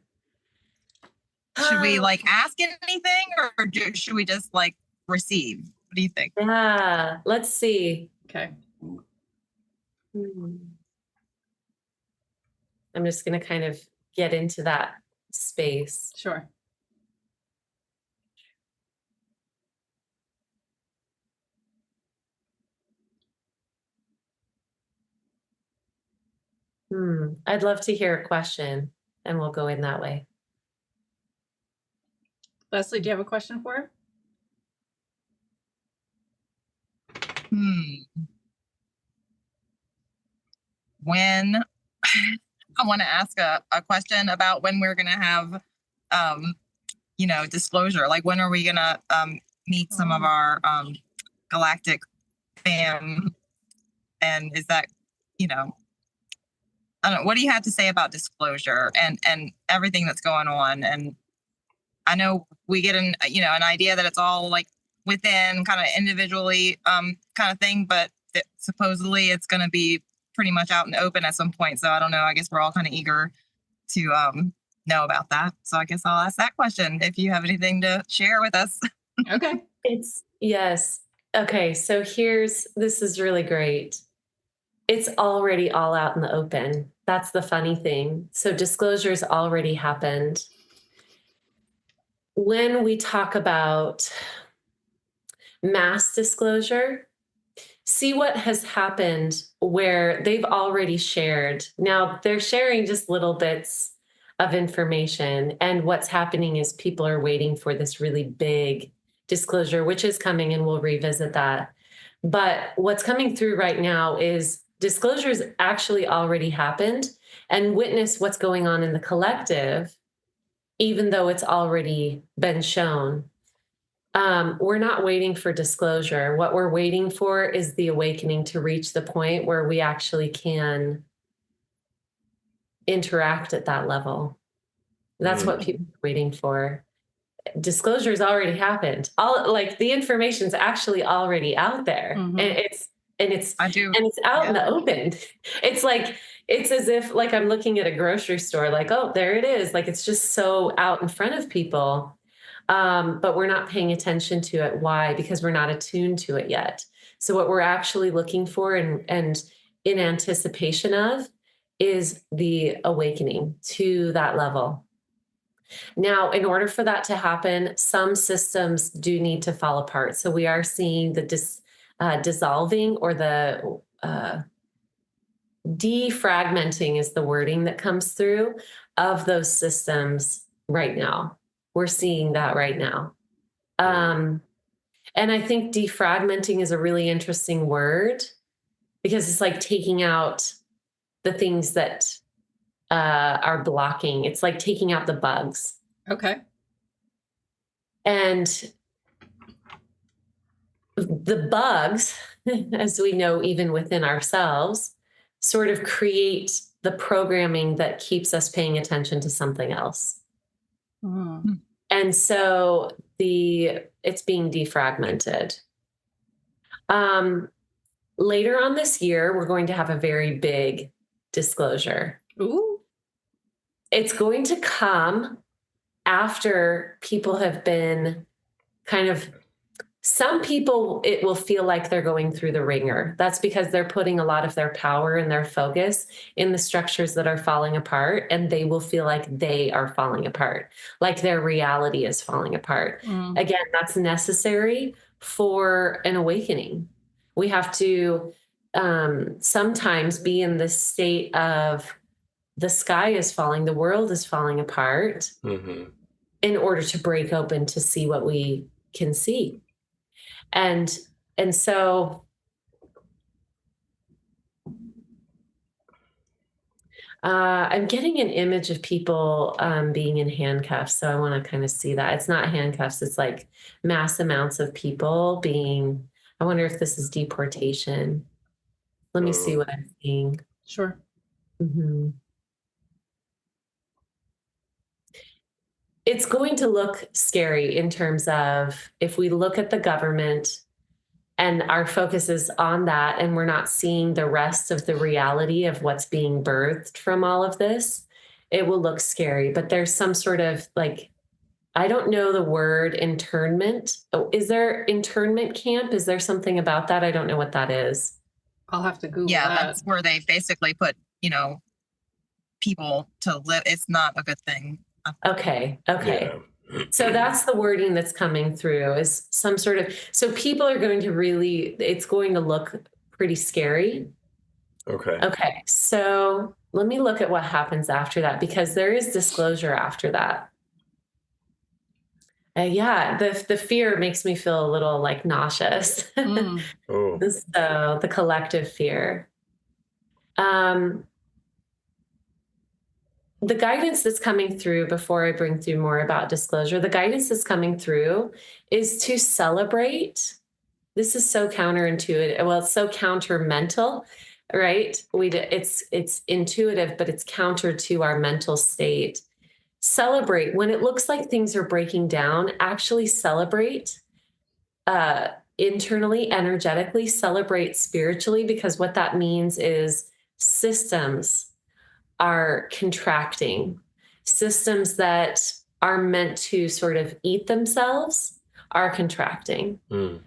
Should we like ask anything or should we just like receive? What do you think? Yeah, let's see. Okay. I'm just going to kind of get into that space. Sure. I'd love to hear a question, and we'll go in that way. Leslie, do you have a question for her? When I want to ask a question about when we're going to have, you know, disclosure. Like, when are we going to meet some of our galactic fam? And is that, you know, I don't know, what do you have to say about disclosure and everything that's going on? And I know we get an idea that it's all like within kind of individually kind of thing, but supposedly it's going to be pretty much out in the open at some point. So I don't know. I guess we're all kind of eager to know about that. So I guess I'll ask that question if you have anything to share with us. Okay. Yes. Okay. So this is really great. It's already all out in the open. That's the funny thing. So disclosure's already happened. When we talk about mass disclosure, see what has happened where they've already shared. Now they're sharing just little bits of information. And what's happening is people are waiting for this really big disclosure, which is coming, and we'll revisit that. But what's coming through right now is disclosure's actually already happened, and witness what's going on in the collective, even though it's already been shown. We're not waiting for disclosure. What we're waiting for is the awakening to reach the point where we actually can interact at that level. That's what people are waiting for. Disclosure has already happened. The information's actually already out there. And it's out in the open. It's as if like I'm looking at a grocery store, like, oh, there it is. Like, it's just so out in front of people. But we're not paying attention to it. Why? Because we're not attuned to it yet. So what we're actually looking for and in anticipation of is the awakening to that level. Now, in order for that to happen, some systems do need to fall apart. So we are seeing the dissolving or the defragmenting is the wording that comes through of those systems right now. We're seeing that right now. And I think defragmenting is a really interesting word because it's like taking out the things that are blocking. It's like taking out the bugs. Okay. And the bugs, as we know, even within ourselves, sort of create the programming that keeps us paying attention to something else. And so it's being defragmented. Later on this year, we're going to have a very big disclosure. Ooh. It's going to come after people have been some people, it will feel like they're going through the ringer. That's because they're putting a lot of their power and their focus in the structures that are falling apart, and they will feel like they are falling apart, like their reality is falling apart. Again, that's necessary for an awakening. We have to sometimes be in this state of the sky is falling, the world is falling apart in order to break open to see what we can see. And so I'm getting an image of people being in handcuffs. So I want to kind of see that. It's not handcuffs. It's like mass amounts of people being, I wonder if this is deportation. Let me see what I'm seeing. Sure. Mm-hmm. It's going to look scary in terms of if we look at the government and our focus is on that, and we're not seeing the rest of the reality of what's being birthed from all of this, it will look scary. But there's some sort of like, I don't know the word internment. Oh, is there internment camp? Is there something about that? I don't know what that is. I'll have to Google Yeah, that. that's where they basically put, people to live. It's not a good thing. Okay. Yeah. So that's the wording that's coming through, is some sort of, so people are going to really, it's going to look pretty scary. Okay. So let me look at what happens after that, because there is disclosure after that. Yeah, the fear makes me feel a little like nauseous. Mm. So the collective fear. The guidance that's coming through, before I bring through more about disclosure, the guidance that's coming through is to celebrate. This is so counterintuitive. Well, it's so counter-mental, right? It's intuitive, but it's counter to our mental state. Celebrate when it looks like things are breaking down. Actually celebrate internally, energetically, celebrate spiritually, because what that means is systems are contracting. Systems that are meant to sort of eat themselves are contracting. Okay.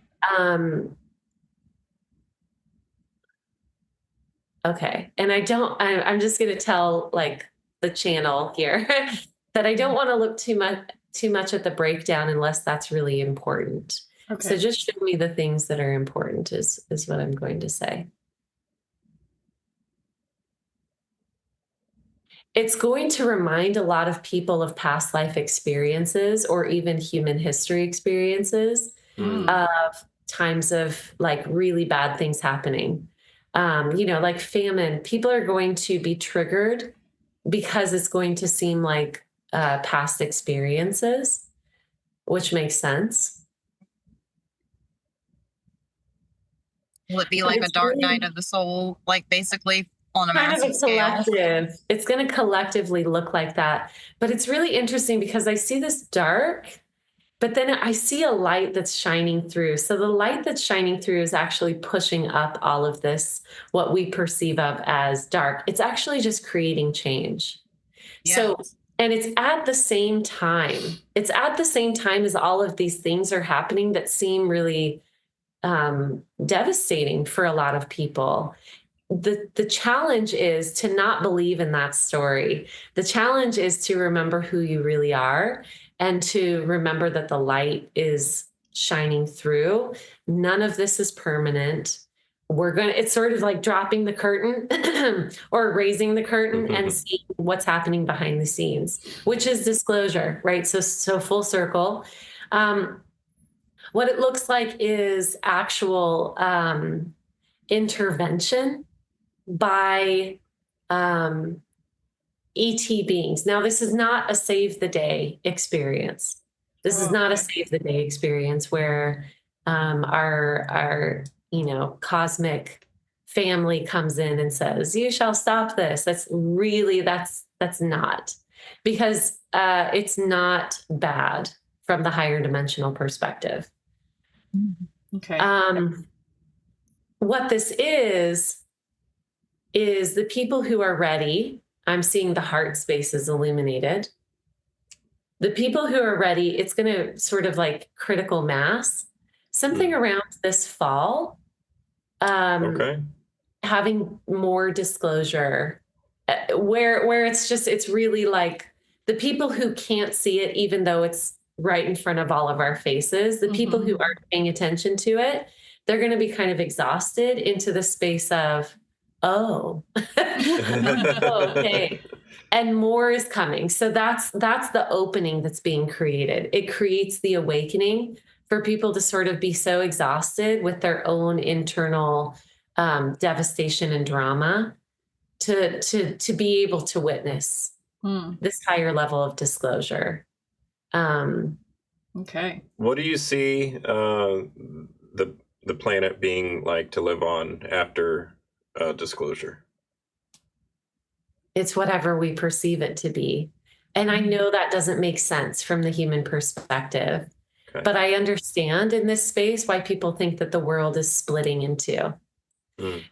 And I'm just going to tell like the channel here that I don't want to look too much at the breakdown unless that's really important. Okay. So just show me the things that are important is what I'm going to say. It's going to remind a lot of people of past life experiences or even human history experiences of times of like really bad things happening. Like famine. People are going to be triggered because it's going to seem like past experiences, which makes sense. Will it be like a dark night of the soul, like basically on a massive scale? It's going to collectively look like that. But it's really interesting because I see this dark, but then I see a light that's shining through. So the light that's shining through is actually pushing up all of this, what we perceive of as dark. It's actually just creating change. Yeah. So, and it's at the same time. It's at the same time as all of these things are happening that seem really devastating for a lot of people. The challenge is to not believe in that story. The challenge is to remember who you really are and to remember that the light is shining through. None of this is permanent. It's sort of like dropping the curtain or raising the curtain and seeing what's happening behind the scenes, which is disclosure, right? So full circle. What it looks like is actual intervention by ET beings. Now, this is not a save the day experience. This is not a save the day experience where our cosmic family comes in and says, "You shall stop this." That's not, because it's not bad from the higher dimensional perspective. Okay. What this is the people who are ready. I'm seeing the heart spaces illuminated. The people who are ready, it's going to sort of like critical mass, something around this fall, having more disclosure, where it's really like the people who can't see it, even though it's right in front of all of our faces, the people who aren't paying attention to it, they're going to be kind of exhausted into the space of, oh, okay. And more is coming. So that's the opening that's being created. It creates the awakening for people to sort of be so exhausted with their own internal devastation and drama to be able to witness this higher level of disclosure. Okay. What do you see the planet being like to live on after disclosure? It's whatever we perceive it to be. And I know that doesn't make sense from the human perspective, Okay. but I understand in this space why people think that the world is splitting in two.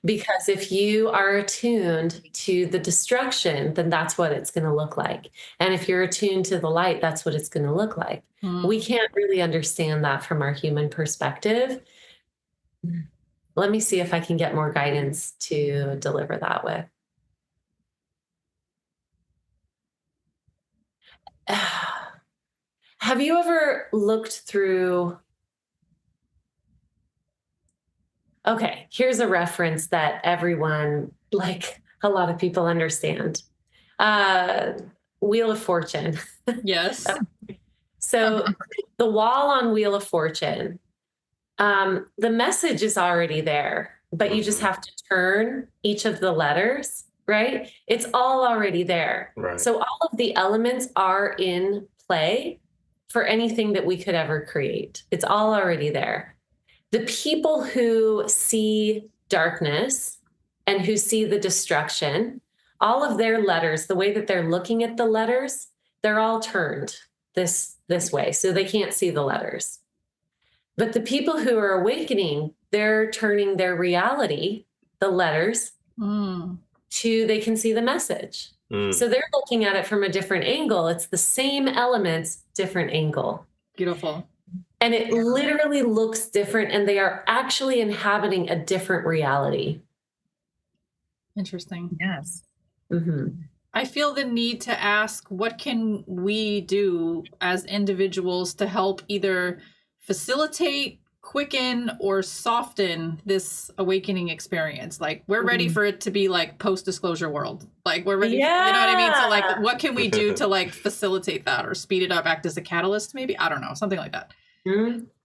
Because if you are attuned to the destruction, then that's what it's going to look like. And if you're attuned to the light, that's what it's going to look like. We can't really understand that from our human perspective. Let me see if I can get more guidance to deliver that with. Have you ever looked through? Okay, here's a reference that everyone, like a lot of people, understand. Wheel of Fortune. Yes. So the wall on Wheel of Fortune, the message is already there, but you just have to turn each of the letters, right? It's all already there. Right. So all of the elements are in play for anything that we could ever create. It's all already there. The people who see darkness and who see the destruction, all of their letters, the way that they're looking at the letters, they're all turned this way, so they can't see the letters. But the people who are awakening, they're turning their reality, the letters, to they can see the message. So they're looking at it from a different angle. It's the same elements, different angle. Beautiful. And it literally looks different, and they are actually inhabiting a different reality. Interesting. Yes. I feel the need to ask, what can we do as individuals to help either facilitate, quicken, or soften this awakening experience? Like, we're ready for it to be like post-disclosure world. Like, we're ready, you know what I mean? So like, what can we do to like facilitate that or speed it up, act as a catalyst maybe? I don't know, something like that.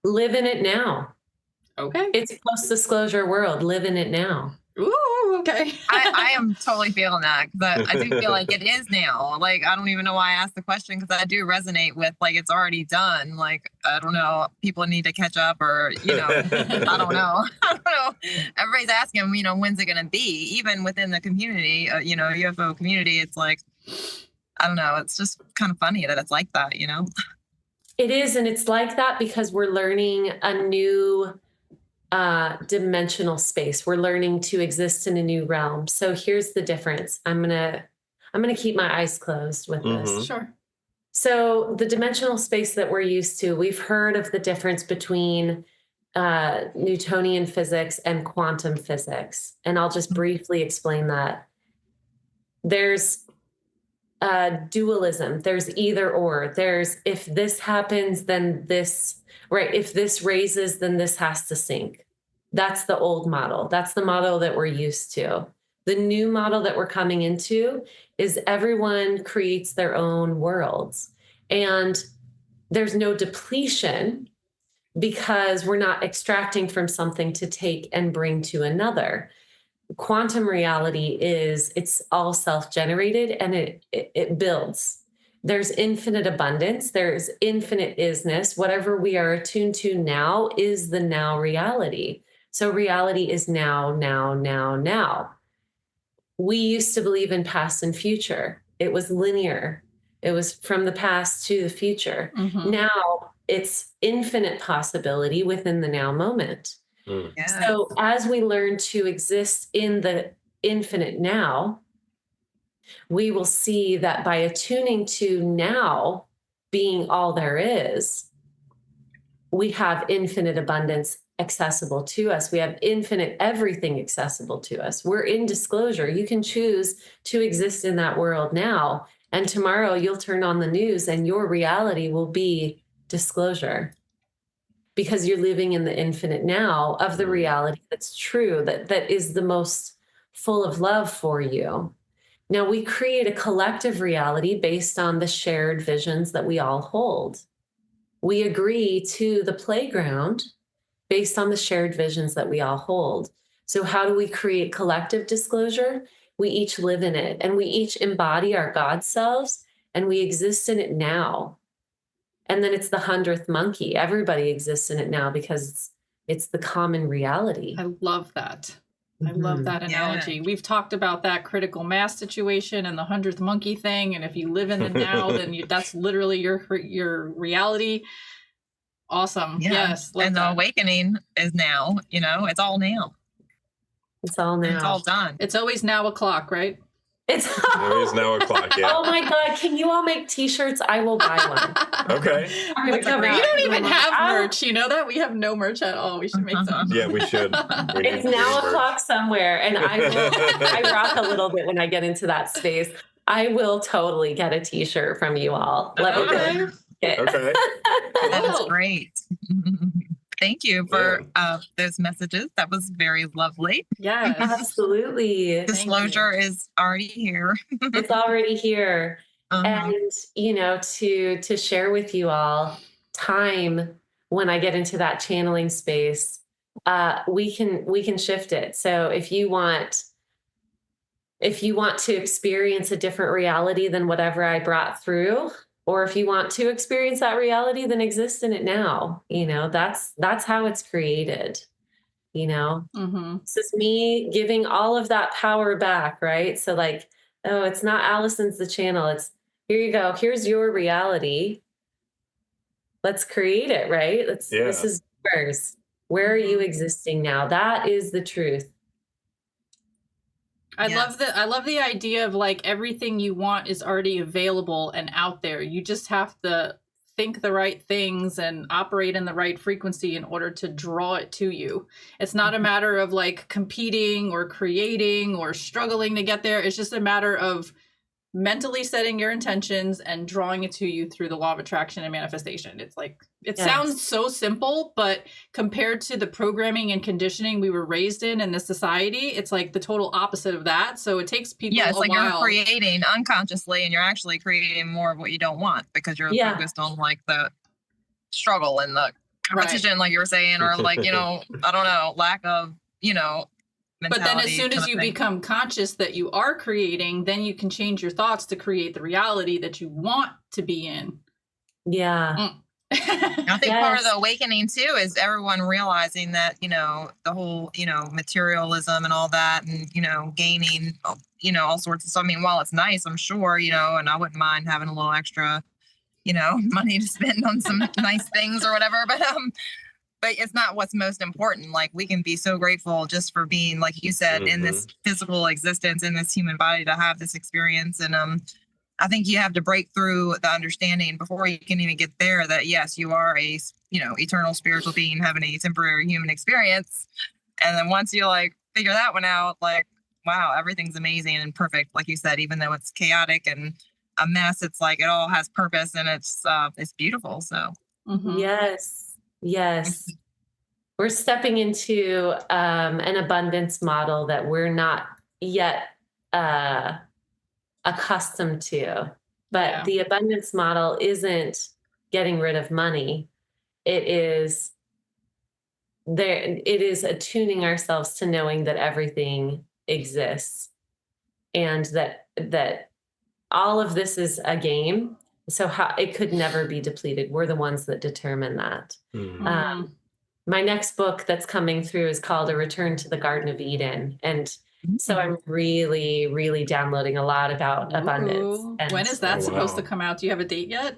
Live in it now. Okay. It's post-disclosure world. Live in it now. Ooh, okay. I am totally feeling that, but I do feel like it is now. Like, I don't even know why I asked the question, because I do resonate with, like, it's already done. Like, I don't know, people need to catch up, or, you know, I don't know. I don't know. Everybody's asking, you know, when's it going to be? Even within the community, you know, UFO community, it's like, I don't know. It's just kind of funny that it's like that, you know? It is, and it's like that because we're learning a new dimensional space. We're learning to exist in a new realm. So here's the difference. I'm gonna keep my eyes closed with this. Sure. So the dimensional space that we're used to, we've heard of the difference between Newtonian physics and quantum physics, and I'll just briefly explain that. There's dualism. There's either or. There's if this happens, then this, right? If this raises, then this has to sink. That's the old model. That's the model that we're used to. The new model that we're coming into is everyone creates their own worlds. And there's no depletion because we're not extracting from something to take and bring to another. Quantum reality it's all self-generated, and it builds. There's infinite abundance. There's infinite isness. Whatever we are attuned to now is the now reality. So reality is now, now, now, now. We used to believe in past and future. It was linear. It was from the past to the future. Now it's infinite possibility within the now moment. Yes. So as we learn to exist in the infinite now, we will see that by attuning to now being all there is, we have infinite abundance accessible to us. We have infinite everything accessible to us. We're in disclosure. You can choose to exist in that world now, and tomorrow you'll turn on the news and your reality will be disclosure, because you're living in the infinite now of the reality that's true, that is the most full of love for you. Now we create a collective reality based on the shared visions that we all hold. We agree to the playground based on the shared visions that we all hold. So how do we create collective disclosure? We each live in it, and we each embody our God selves, and we exist in it now. And then it's the 100th monkey. Everybody exists in it now because it's the common reality. I love that. I love that analogy. Yeah. We've talked about that critical mass situation and the 100th monkey thing. And if you live in the now, then that's literally your reality. Awesome. Yeah. Yes. Love And that. the awakening is now, it's all now. It's all now. It's all done. It's always now o'clock, right? It's It is now o'clock, yeah. Oh my God. Can you all make t-shirts? I will buy one. Okay. I'm gonna come We out. don't even have merch. You know that? We have no merch at all. We should make some. Yeah, we should. We need It's to now reimburse. o'clock somewhere, and I rock a little bit when I get into that space. I will totally get a t-shirt from you all. Let me know. Okay. That is Cool. great. Thank you for those messages. That was very lovely. Yes. Absolutely. Disclosure is already here. It's already here. Uh-huh. And to share with you all, time when I get into that channeling space, we can shift it. So if you want to experience a different reality than whatever I brought through, or if you want to experience that reality, then exist in it now. That's how it's created. Mm-hmm. This is me giving all of that power back, right? So like, oh, it's not Allison's the channel. It's here you go. Here's your reality. Let's create it, right? This is yours. Where are you existing now? That is the truth. I love the idea of like everything you want is already available and out there. You just have to think the right things and operate in the right frequency in order to draw it to you. It's not a matter of like competing or creating or struggling to get there. It's just a matter of mentally setting your intentions and drawing it to you through the law of attraction and manifestation. It's like, it sounds so simple, but compared to the programming and conditioning we were raised in this society, it's like the total opposite of that. So it takes people it's a like while. you're creating unconsciously and you're actually creating more of what you don't want because you're focused on like the struggle and the competition, like you were saying, or like, I don't know, lack of, But then as soon as you become conscious that you are creating, then you can change your thoughts to create the reality that you want to be in. Yeah. I think part of the awakening too is everyone realizing that, the whole, materialism and all that and, gaining, all sorts of stuff. I mean, while it's nice, I'm sure, and I wouldn't mind having a little extra, money to spend on some nice things or whatever, but it's not what's most important. Like we can be so grateful just for being, like you said, in this physical existence, in this human body to have this experience. And I think you have to break through the understanding before you can even get there that yes, you are a, eternal spiritual being having a temporary human experience. And then once you like figure that one out, like, wow, everything's amazing and perfect. Like you said, even though it's chaotic and a mess, it's like, it all has purpose and it's beautiful. So. Yes. We're stepping into an abundance model that we're not yet accustomed to. But the abundance model isn't getting rid of money. It is attuning ourselves to knowing that everything exists and that all of this is a game. So it could never be depleted. We're the ones that determine that. My next book that's coming through is called A Return to the Garden of Eden. And so I'm really, really downloading a lot about abundance. And when is that supposed to come out? Do you have a date yet?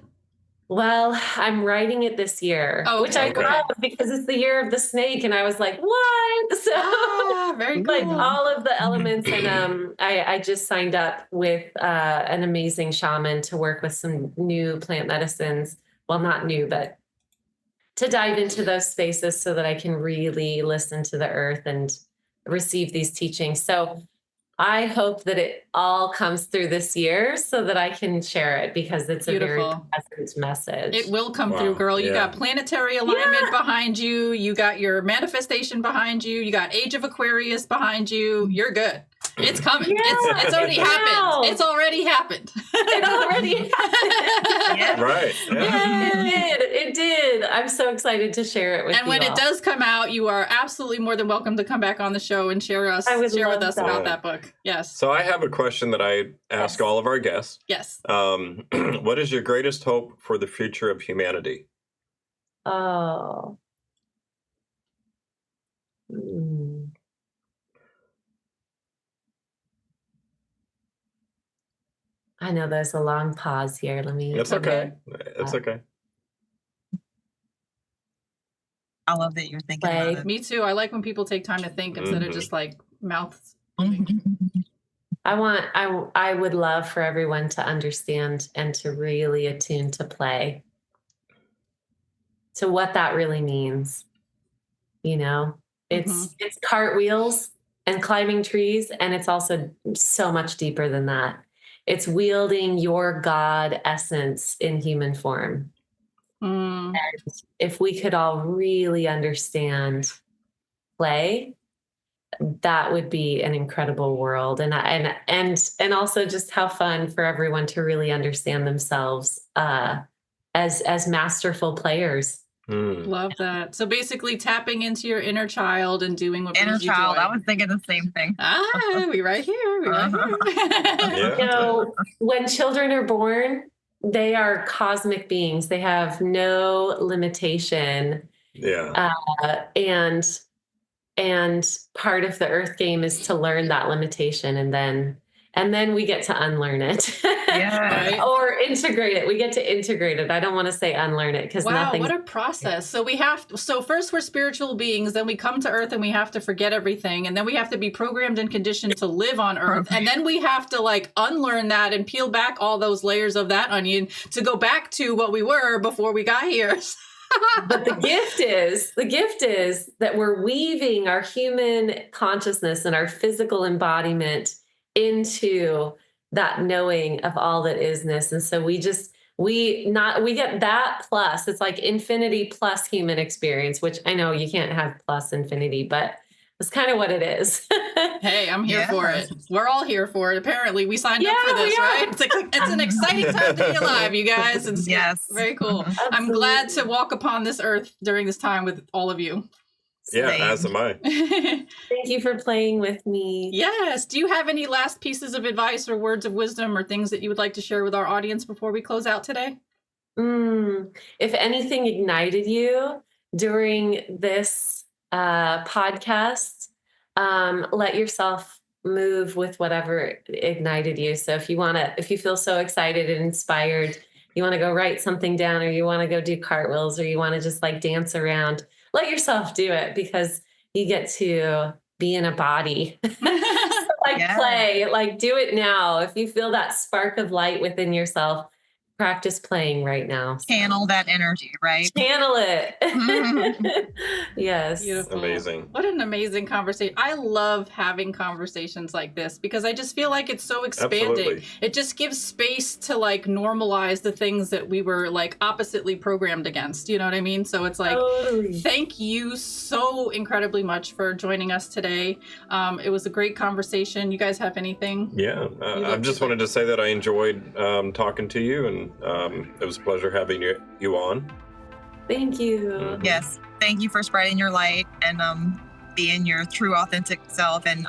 Well, I'm writing it this year, which I love because it's the year of the snake. And I was like, what? So very cool. Like all of the elements. And I just signed up with an amazing shaman to work with some new plant medicines. Well, not new, but to dive into those spaces so that I can really listen to the earth and receive these teachings. So I hope that it all comes through this year so that I can share it because it's a very present message. It will come through, girl. You got planetary alignment behind you. You got your manifestation behind you. You got Age of Aquarius behind you. You're good. It's coming. Yeah, It's already now. happened. It's already happened. It already happened. Yeah. Right. Yeah. It did. I'm so excited to share it with you. And when all. it does come out, you are absolutely more than welcome to come back on the show and share with I would love us that. about that book. Yes. So I have a question that I ask Yes. all of our guests. Yes. What is your greatest hope for the future of humanity? Oh. Mm. I know there's a long pause here. Let me. It's okay. It's okay. I love that you're thinking Play. about Me too. I like when people take time to think instead of just like mouths. it. I would love for everyone to understand and to really attune to play, to what that really means. You know, it's cartwheels and climbing trees, and it's also so much deeper than that. It's wielding your God essence in human form. Mm. And if we could all really understand play, that would be an incredible world. And also just how fun for everyone to really understand themselves as masterful players. Love that. So basically tapping into your inner child and doing what Inner brings you child. joy. I was thinking the same thing. We right here. We right here. You know, when children are born, they are cosmic beings. They have no limitation. Yeah. And part of the earth game is to learn that limitation, and then we get to unlearn it. Yeah. Right. Or integrate it. We get to integrate it. I don't want to say unlearn it, because Wow, nothing. what a process. So first we're spiritual beings, then we come to earth and we have to forget everything, and then we have to be programmed and conditioned to live on earth, and then we have to like unlearn that and peel back all those layers of that onion to go back to what we were before we got here. But the gift is that we're weaving our human consciousness and our physical embodiment into that knowing of all that isness. And so we get that plus, it's like infinity plus human experience, which I know you can't have plus infinity, but it's kind of what it is. Hey, I'm here for it. We're all here for it. Apparently, we signed up for this, right? It's an exciting time to be alive, you guys. It's very cool. Absolutely. I'm glad to walk upon this earth during this time with all of you. Yeah, as am I. Thank you for playing with me. Yes. Do you have any last pieces of advice or words of wisdom or things that you would like to share with our audience before we close out today? If anything ignited you during this podcast, let yourself move with whatever ignited you. So if you feel so excited and inspired, you want to go write something down, or you want to go do cartwheels, or you want to just like dance around, let yourself do it, because you get to be in a body. Play, like do it now. If you feel that spark of light within yourself, practice playing right now. Channel that energy, right? Channel it. Yes. Beautiful. Amazing. What an amazing conversation. I love having conversations like this because I just feel like it's so expanding. Absolutely. It just gives space to like normalize the things that we were like oppositely programmed against. You know what I mean? So it's like, Thank you so incredibly much for joining us today. It was a great conversation. You guys have anything? Yeah. I just wanted to say that I enjoyed talking to you, and it was a pleasure having you on. Thank you. Yes. Thank you for spreading your light and being your true authentic self and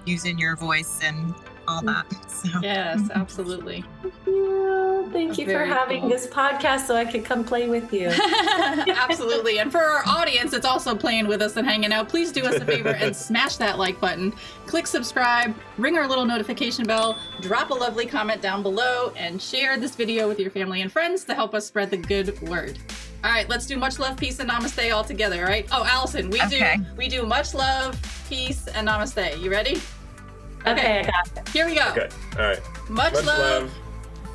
using your voice and all that. So. Yes, absolutely. Thank you for having this podcast so I could come play with you. Absolutely. And for our audience that's also playing with us and hanging out, please do us a favor and smash that like button, click subscribe, ring our little notification bell, drop a lovely comment down below, and share this video with your family and friends to help us spread the good word. All right, let's do much love, peace, and namaste all together, all right? Oh, Allison, we do much love, peace, and namaste. You ready? Okay, I got it. Here we go. Okay. All right. Much love,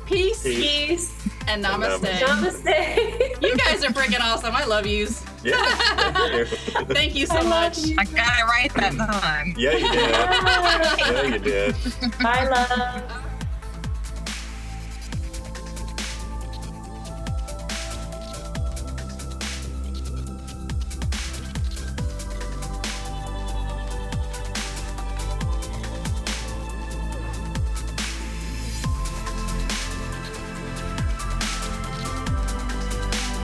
peace, and namaste. Namaste. You guys are freaking awesome. I love yous. Yeah. Thank you so much. I got it right that time. Yeah, you did. Yeah, you did. Bye, love.